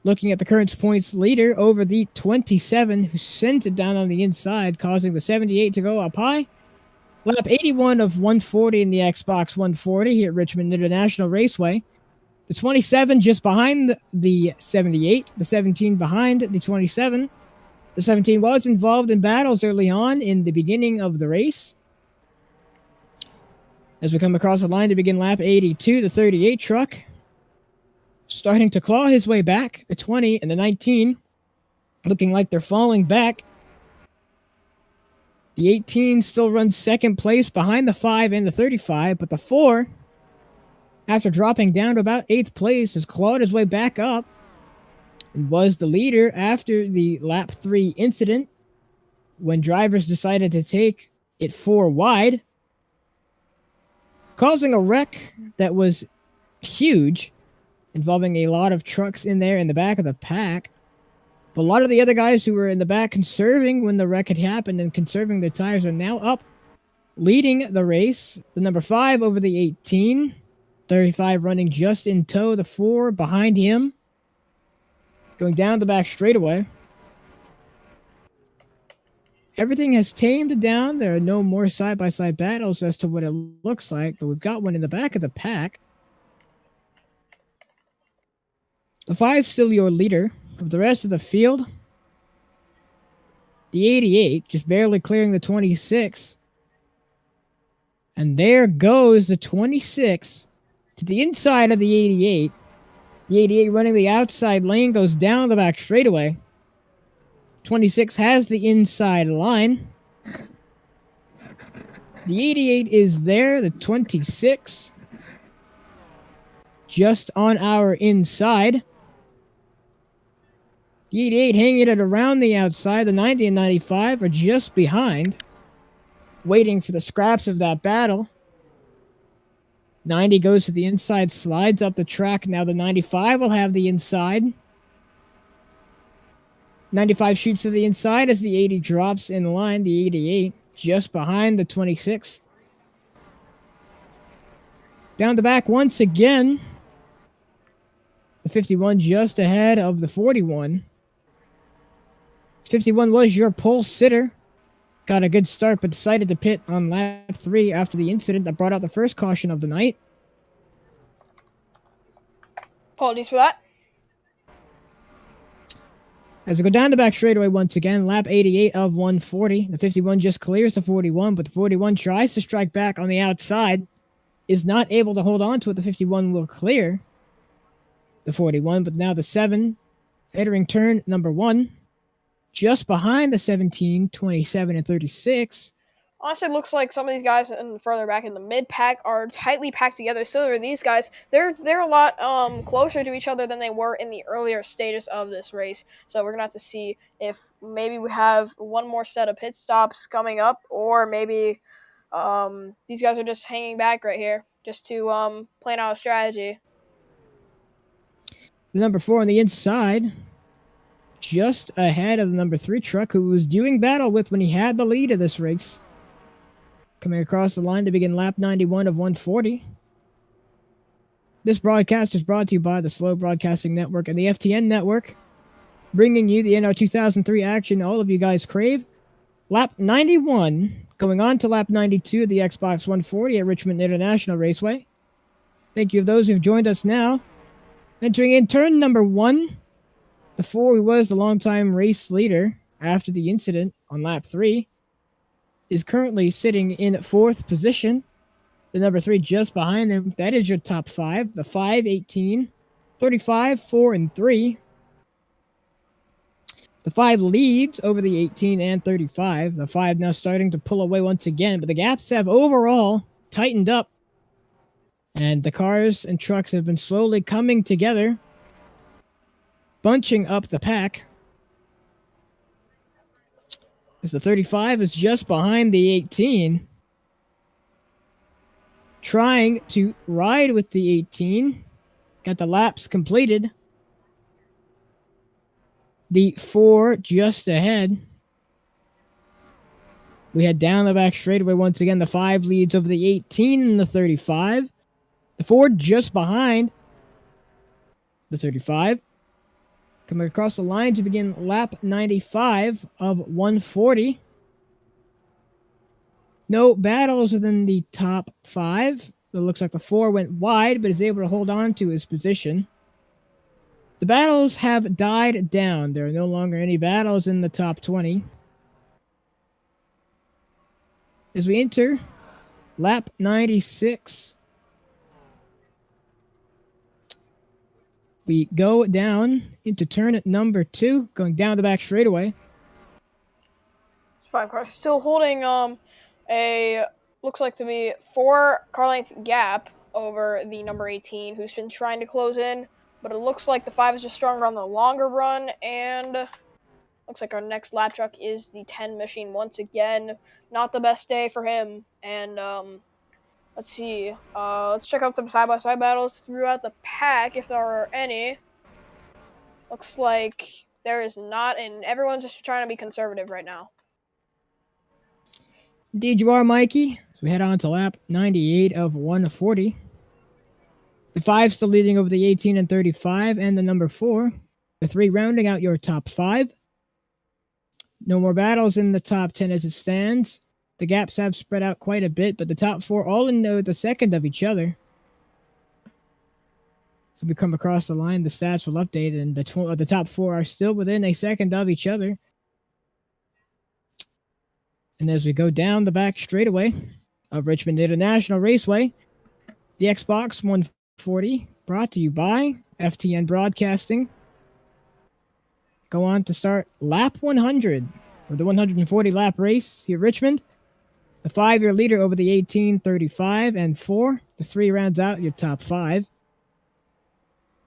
looking at the current points leader over the 27, who sent it down on the inside, causing the 78 to go up high. Lap 81 of 140 in the Xbox 140 here at Richmond International Raceway. The 27 just behind the 78. The 17 behind the 27. The 17 was involved in battles early on in the beginning of the race. As we come across the line to begin lap 82, the 38 truck starting to claw his way back. The 20 and the 19 looking like they're falling back. The 18 still runs second place behind the 5 and the 35, but the 4, after dropping down to about 8th place, has clawed his way back up and was the leader after the lap 3 incident when drivers decided to take it 4 wide, causing a wreck that was huge, involving a lot of trucks in there in the back of the pack. But a lot of the other guys who were in the back conserving when the wreck had happened and conserving their tires are now up, leading the race. The number 5 over the 18. 35 running just in tow. The 4 behind him. Going down the back straightaway. Everything has tamed down. There are no more side-by-side battles as to what it looks like, but we've got one in the back of the pack. The 5 still your leader. Of the rest of the field, the 88 just barely clearing the 26. And there goes the 26 to the inside of the 88. The 88 running the outside lane goes down the back straightaway. 26 has the inside line. The 88 is there, the 26 just on our inside. The 88 hanging it around the outside. The 90 and 95 are just behind, waiting for the scraps of that battle. 90 goes to the inside, slides up the track. Now the 95 will have the inside. 95 shoots to the inside as the 80 drops in line. The 88 just behind the 26. Down the back once again. The 51 just ahead of the 41. 51 was your pole sitter. Got a good start, but decided to pit on lap 3 after the incident that brought out the first caution of the night. Apologies for that. As we go down the back straightaway once again, lap 88 of 140. The 51 just clears the 41, but the 41 tries to strike back on the outside. Is not able to hold on to it. The 51 will clear the 41, but now the 7 entering turn number 1. just behind the 17, 27, and 36. Honestly, it looks like some of these guys further back in the mid pack are tightly packed together. So are these guys. They're a lot closer to each other than they were in the earlier stages of this race. So we're gonna have to see if maybe we have one more set of pit stops coming up, or maybe these guys are just hanging back right here just to plan out a strategy. The number 4 on the inside, just ahead of the number 3 truck, who was doing battle with when he had the lead of this race. Coming across the line to begin lap 91 of 140. This broadcast is brought to you by the Slow Broadcasting Network and the FTN Network, bringing you the NR 2003 action all of you guys crave. Lap 91, going on to lap 92 of the Xbox 140 at Richmond International Raceway. Thank you to those who've joined us now. Entering in turn number 1, the 4 who was the longtime race leader after the incident on lap 3, is currently sitting in 4th position. The number 3 just behind him, that is your top 5. The 5, 18, 35, 4, and 3. The 5 leads over the 18 and 35. The 5 now starting to pull away once again, but the gaps have overall tightened up. And the cars and trucks have been slowly coming together, bunching up the pack. As the 35 is just behind the 18, trying to ride with the 18. Got the laps completed. The 4 just ahead. We head down the back straightaway once again. The 5 leads over the 18 and the 35. The 4 just behind the 35. Coming across the line to begin lap 95 of 140. No battles within the top 5. It looks like the 4 went wide, but is able to hold on to his position. The battles have died down. There are no longer any battles in the top 20. As we enter lap 96, we go down into turn number 2, going down the back straightaway. It's 5 cars still holding a looks like to be 4 car length gap over the number 18, who's been trying to close in, but it looks like the 5 is just stronger on the longer run, and looks like our next lap truck is the 10 machine once again. Not the best day for him, and let's see. Let's check out some side-by-side battles throughout the pack, if there are any. Looks like there is not, and everyone's just trying to be conservative right now. Indeed you are, Mikey. So we head on to lap 98 of 140. The 5 still leading over the 18 and 35, and the number 4. The 3 rounding out your top 5. No more battles in the top 10 as it stands. The gaps have spread out quite a bit, but the top 4 all in the second of each other. So we come across the line, the stats will update, and the top 4 are still within a second of each other. And as we go down the back straightaway of Richmond International Raceway, the Xbox 140, brought to you by FTN Broadcasting, go on to start lap 100 for the 140 lap race here at Richmond. The 5-year leader over the 18, 35, and 4. The 3 rounds out your top 5.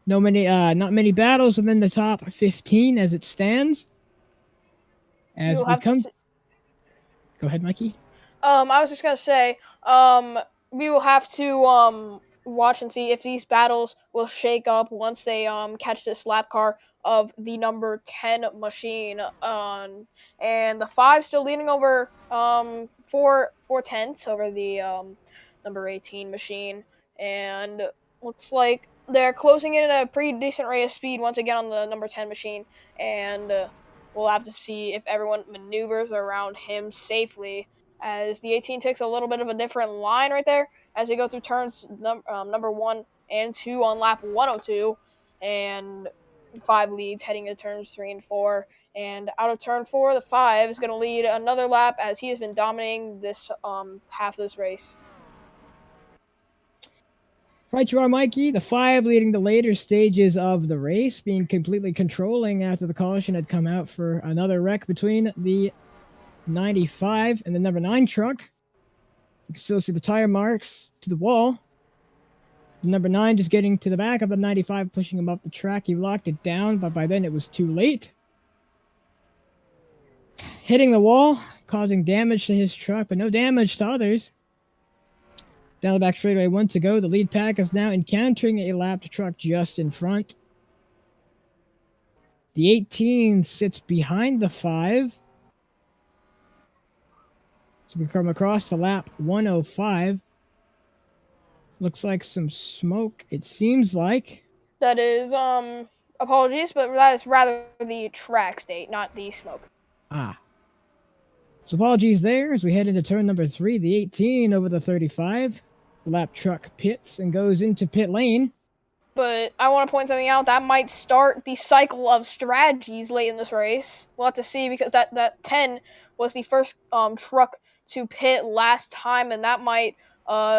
Not many battles within the top 15 as it stands. As we come, go ahead, Mikey. I was just gonna say, we will have to watch and see if these battles will shake up once they catch this lap car of the number 10 machine, and the 5 still leading over 4/10 over the number 18 machine, and looks like they're closing in at a pretty decent rate of speed once again on the number 10 machine, and we'll have to see if everyone maneuvers around him safely, as the 18 takes a little bit of a different line right there as they go through turns number 1 and 2 on lap 102, and 5 leads heading to turns 3 and 4. And out of turn 4, the 5 is going to lead another lap as he has been dominating this half of this race. Right you are, Mikey. The 5 leading the later stages of the race, being completely controlling after the caution had come out for another wreck between the 95 and the number 9 truck. You can still see the tire marks to the wall. The number 9 just getting to the back of the 95, pushing him up the track. He locked it down, but by then it was too late. Hitting the wall, causing damage to his truck, but no damage to others. Down the back straightaway, 1 to go. The lead pack is now encountering a lapped truck just in front. The 18 sits behind the 5. So we come across the lap 105. Looks like some smoke, it seems like. That is, apologies, but that is rather the track state, not the smoke. Ah. So apologies there as we head into turn number 3. The 18 over the 35. The lap truck pits and goes into pit lane. But I want to point something out. That might start the cycle of strategies late in this race. We'll have to see, because that 10 was the first truck to pit last time, and that might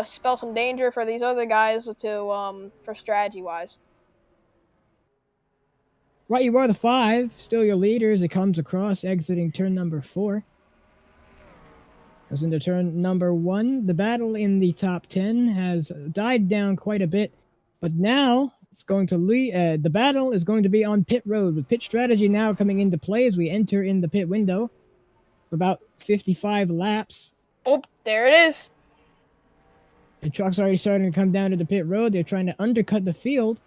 spell some danger for these other guys to for strategy-wise. Right you are, the 5. Still your leader as it comes across, exiting turn number 4. Goes into turn number 1. The battle in the top 10 has died down quite a bit, but now it's going to the battle is going to be on pit road, with pit strategy now coming into play as we enter in the pit window for about 55 laps. Oh, there it is. The truck's already starting to come down to the pit road. They're trying to undercut the field.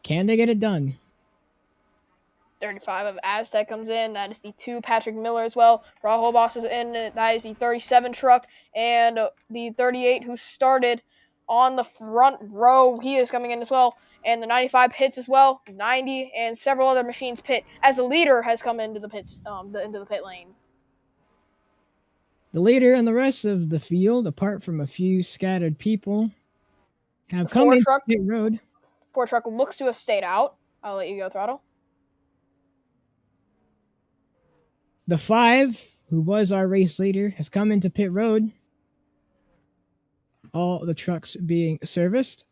Can they get it done? 35 of Aztec comes in. That is the 2 Patrick Miller as well. Rahul Boss is in. That is the 37 truck. And the 38 who started on the front row, he is coming in as well. And the 95 hits as well. 90 and several other machines pit as the leader has come into the pits, into the pit lane. The leader and the rest of the field, apart from a few scattered people, have The come into truck, pit road. 4 truck looks to have stayed out. I'll let you go, Throttle. The 5, who was our race leader, has come into pit road. All the trucks being serviced.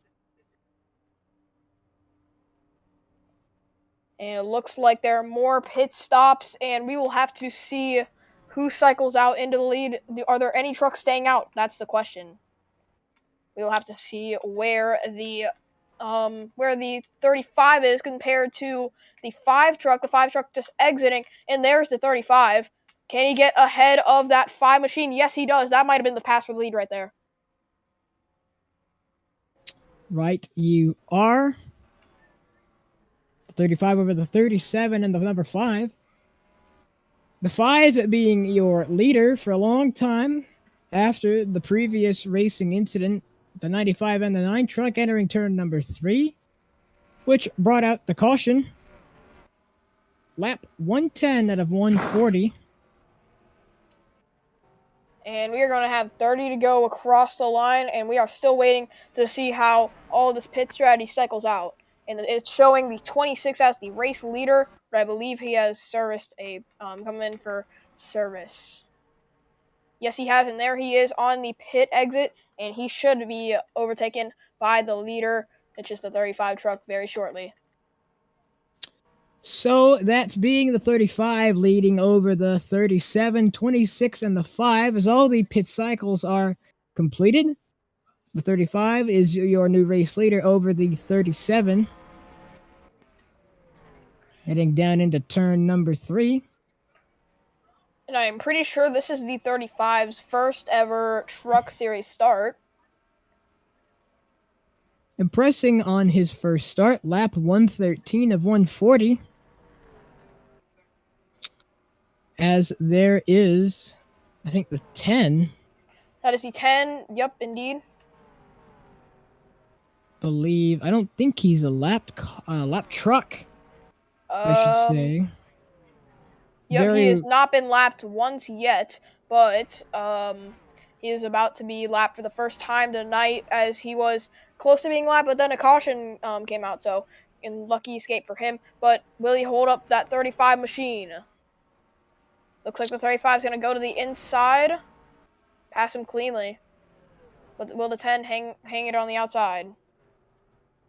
And it looks like there are more pit stops, and we will have to see who cycles out into the lead. Are there any trucks staying out? That's the question. We will have to see where the 35 is compared to the 5 truck. The 5 truck just exiting, and there's the 35. Can he get ahead of that 5 machine? Yes, he does. That might have been the pass for the lead right there. Right you are. The 35 over the 37 and the number 5. The 5 being your leader for a long time after the previous racing incident, the 95 and the 9 truck entering turn number 3, which brought out the caution. Lap 110 out of 140. And we are going to have 30 to go across the line, and we are still waiting to see how all this pit strategy cycles out. And it's showing the 26 as the race leader, but I believe he has serviced come in for service. Yes, he has, and there he is on the pit exit, and he should be overtaken by the leader, which is the 35 truck, very shortly. So that's being the 35 leading over the 37, 26, and the 5 as all the pit cycles are completed. The 35 is your new race leader over the 37. Heading down into turn number 3. And I'm pretty sure this is the 35's first ever Truck Series start. Impressing on his first start, lap 113 of 140. As there is, I think, the 10. That is the 10. Yep, indeed. I don't think he's a lap truck, I should say. Yep, he has not been lapped once yet, but he is about to be lapped for the first time tonight, as he was close to being lapped, but then a caution came out, so lucky escape for him. But will he hold up that 35 machine? Looks like the 35 is going to go to the inside, pass him cleanly. But will the 10 hang it on the outside?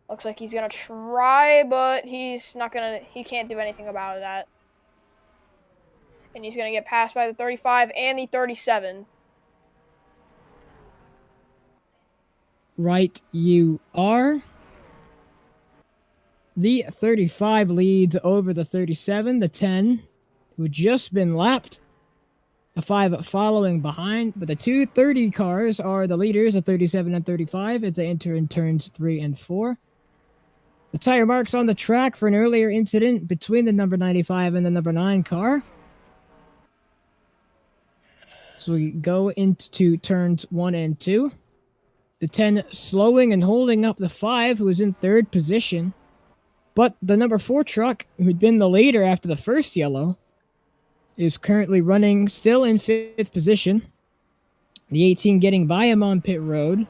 Looks like he's gonna try, but he's not gonna. He can't do anything about that. And he's gonna get passed by the 35 and the 37. Right, you are. The 35 leads over the 37, the 10, who had just been lapped. The 5 following behind, but the 230 cars are the leaders, the 37 and 35, as they enter in turns 3 and 4. The tire marks on the track for an earlier incident between the number 95 and the number 9 car. So we go into turns 1 and 2. The 10 slowing and holding up the 5, who is in 3rd position. But the number 4 truck, who had been the leader after the first yellow, is currently running still in 5th position. The 18 getting by him on pit road.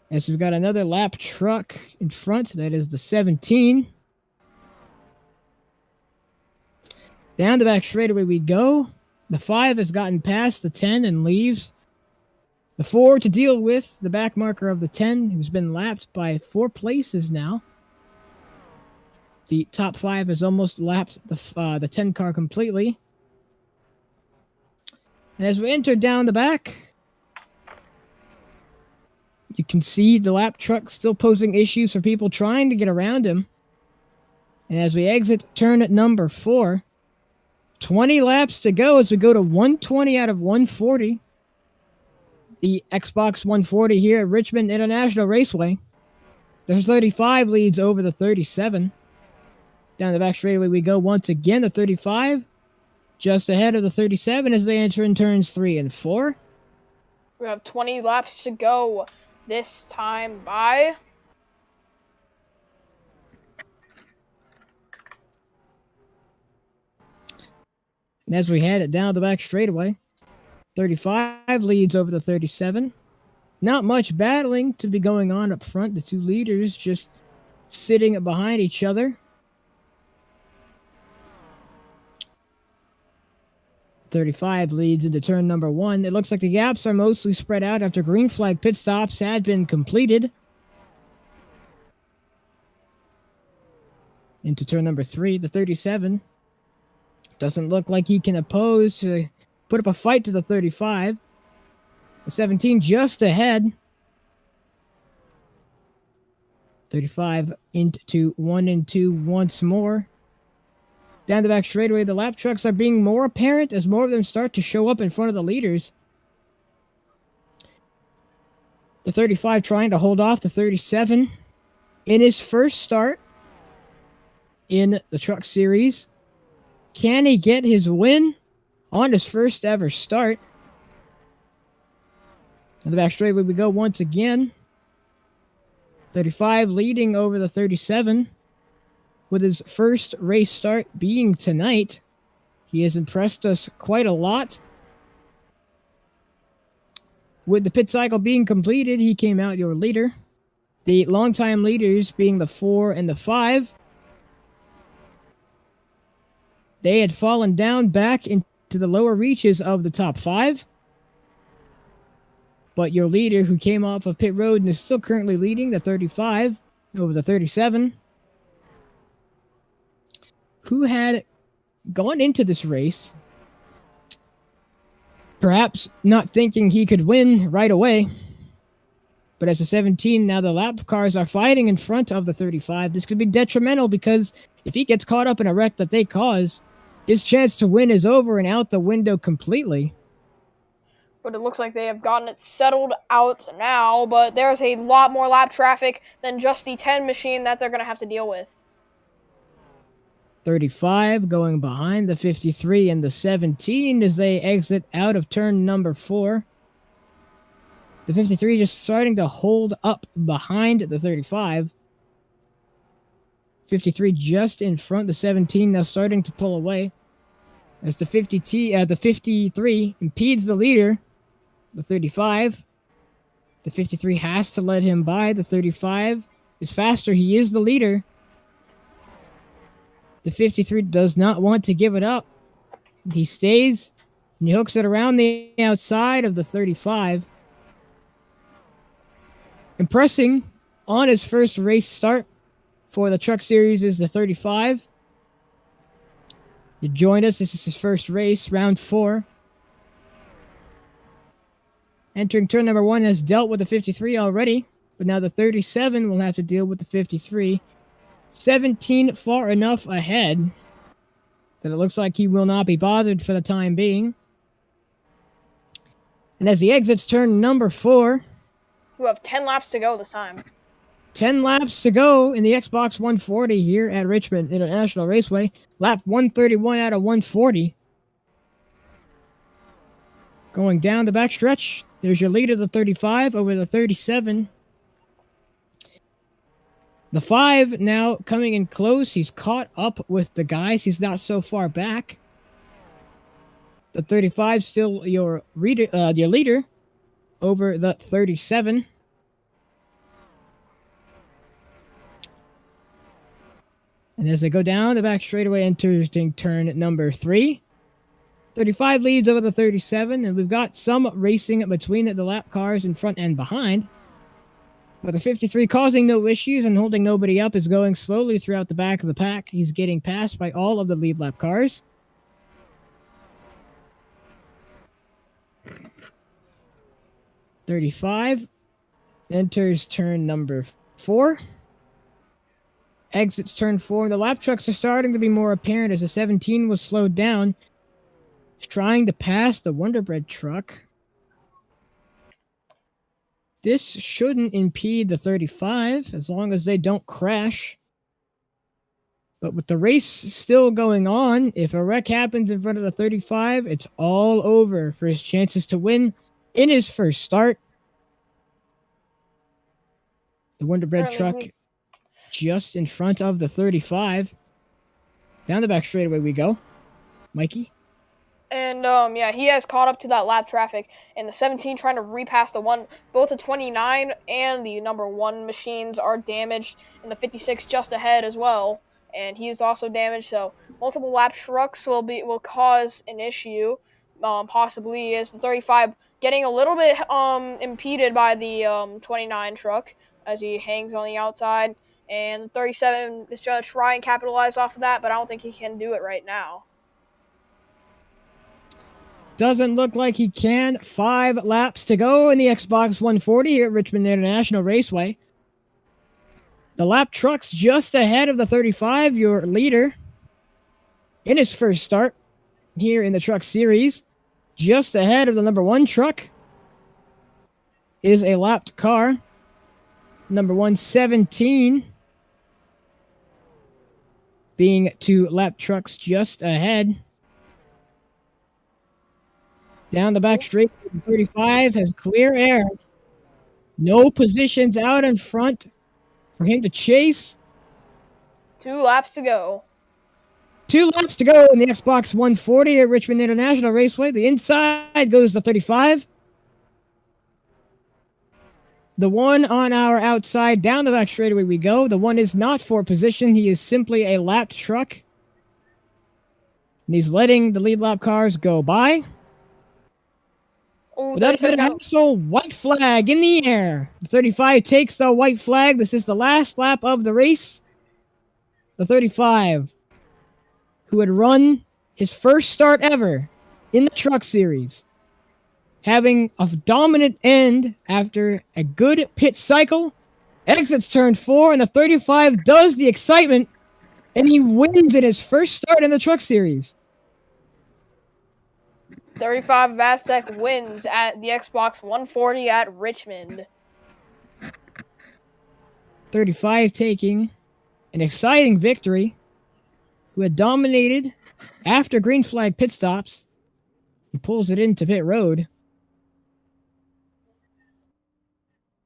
As we've got another lap truck in front, that is the 17. Down the back straightaway we go. The 5 has gotten past the 10 and leaves. The 4 to deal with, the back marker of the 10, who's been lapped by 4 places now. The top 5 has almost lapped the 10 car completely. And as we enter down the back, you can see the lap truck still posing issues for people trying to get around him. And as we exit turn number 4, 20 laps to go as we go to 120 out of 140. The Xbox 140 here at Richmond International Raceway. The 35 leads over the 37. Down the back straightaway we go once again. The 35 just ahead of the 37 as they enter in turns 3 and 4. We have 20 laps to go this time by. And as we head down the back straightaway, 35 leads over the 37. Not much battling to be going on up front. The 2 leaders just sitting behind each other. 35 leads into turn number 1. It looks like the gaps are mostly spread out after green flag pit stops had been completed. Into turn number 3, the 37. Doesn't look like he can oppose to put up a fight to the 35. The 17 just ahead. 35 into 1 and 2 once more. Down the back straightaway, the lap trucks are being more apparent as more of them start to show up in front of the leaders. The 35 trying to hold off the 37 in his first start in the Truck Series. Can he get his win on his first ever start? Down the back straightaway we go once again. 35 leading over the 37. With his first race start being tonight, he has impressed us quite a lot. With the pit cycle being completed, he came out your leader. The longtime leaders being the 4 and the 5. They had fallen down back into the lower reaches of the top 5. But your leader, who came off of pit road and is still currently leading, the 35 over the 37. Who had gone into this race, perhaps not thinking he could win right away. But as a 17, now the lap cars are fighting in front of the 35. This could be detrimental because if he gets caught up in a wreck that they cause, his chance to win is over and out the window completely. But it looks like they have gotten it settled out now, but there's a lot more lap traffic than just the 10 machine that they're going to have to deal with. 35 going behind the 53 and the 17 as they exit out of turn number 4. The 53 just starting to hold up behind the 35. 53 just in front, the 17 now starting to pull away. As the 53 impedes the leader, the 35. The 53 has to let him by. The 35 is faster. He is the leader. The 53 does not want to give it up. He stays, and he hooks it around the outside of the 35. Impressing on his first race start for the Truck Series is the 35. You joined us. This is his first race, round 4. Entering turn number 1 has dealt with the 53 already, but now the 37 will have to deal with the 53. 17 far enough ahead that it looks like he will not be bothered for the time being. And as he exits turn number 4, We have 10 laps to go this time. 10 laps to go in the Xbox 140 here at Richmond International Raceway. Lap 131 out of 140. Going down the backstretch, there's your leader, the 35, over the 37. The 5 now coming in close. He's caught up with the guys. He's not so far back. The 35 still your leader over the 37. And as they go down the back straightaway, entering turn number 3. 35 leads over the 37, and we've got some racing between the lap cars in front and behind. But the 53 causing no issues and holding nobody up is going slowly throughout the back of the pack. He's getting passed by all of the lead lap cars. .35 enters turn number 4. Exits turn 4. The lap trucks are starting to be more apparent as the 17 was slowed down. He's trying to pass the Wonder Bread truck. This shouldn't impede the 35 as long as they don't crash. But with the race still going on, if a wreck happens in front of the 35, it's all over for his chances to win in his first start. The Wonder Bread truck just in front of the 35. Down the back straightaway we go. Mikey? And, yeah, he has caught up to that lap traffic, and the 17 trying to repass both the 29 and the number 1 machines are damaged, and the 56 just ahead as well, and he is also damaged, so multiple lap trucks will cause an issue, possibly, is the 35 getting a little bit, impeded by the, 29 truck, as he hangs on the outside, and the 37 is going to try and capitalize off of that, but I don't think he can do it right now. Doesn't look like he can. 5 laps to go in the Xbox 140 here at Richmond International Raceway. The lap truck's just ahead of the 35, your leader, in his first start here in the Truck Series. Just ahead of the number 1 truck is a lapped car. Number 117 being 2 lap trucks just ahead. Down the back straight, 35 has clear air. No positions out in front for him to chase. 2 laps to go. 2 laps to go in the Xbox 140 at Richmond International Raceway. The inside goes the 35. The 1 on our outside, down the back straightaway we go. The 1 is not for position. He is simply a lapped truck. And he's letting the lead lap cars go by. Without a bit of hassle, white flag in the air. The 35 takes the white flag. This is the last lap of the race. The 35, who had run his first start ever in the Truck Series, having a dominant end after a good pit cycle, exits turn 4, and the 35 does the excitement, and he wins in his first start in the Truck Series. 35 Vastek wins at the Xbox 140 at Richmond. 35 taking an exciting victory, who had dominated after green flag pit stops. He pulls it into pit road.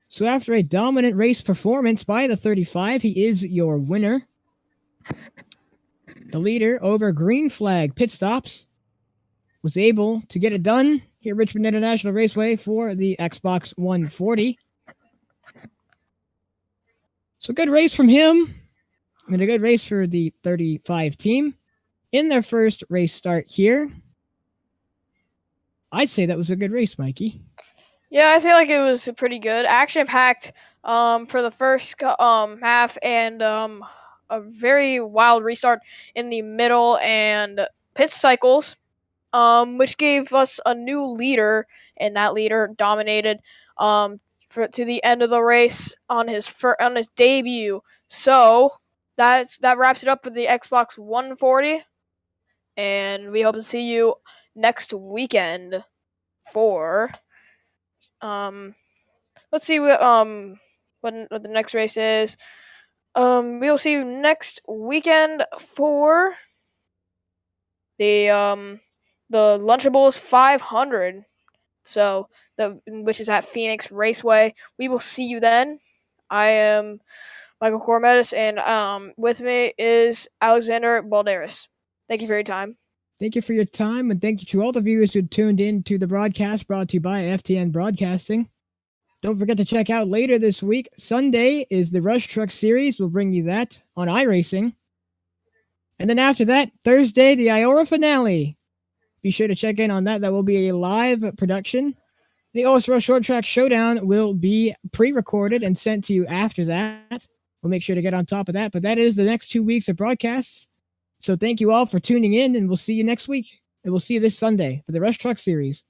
So after a dominant race performance by the 35, he is your winner. The leader over green flag pit stops was able to get it done here at Richmond International Raceway for the Xbox 140. So good race from him, and a good race for the 35 team in their first race start here. I'd say that was a good race, Mikey. Yeah, I feel like it was pretty good. Action-packed for the first half, and a very wild restart in the middle and pit cycles, which gave us a new leader, and that leader dominated to the end of the race on his debut. So that wraps it up for the Xbox 140, and we hope to see you next weekend for let's see what the next race is. We'll see you next weekend for the Lunchables 500. So which is at Phoenix Raceway. We will see you then. I am Michael Cormetis, and with me is Alexander Balderas. Thank you for your time. Thank you for your time, and thank you to all the viewers who tuned in to the broadcast brought to you by FTN Broadcasting. Don't forget to check out later this week. Sunday is the Rush Truck Series. We'll bring you that on iRacing. And then after that, Thursday, the IORA finale. Be sure to check in on that. That will be a live production. The OSRL Short Track Showdown will be pre-recorded and sent to you after that. We'll make sure to get on top of that. But that is the next 2 weeks of broadcasts. So thank you all for tuning in, and we'll see you next week. And we'll see you this Sunday for the Rush Truck Series.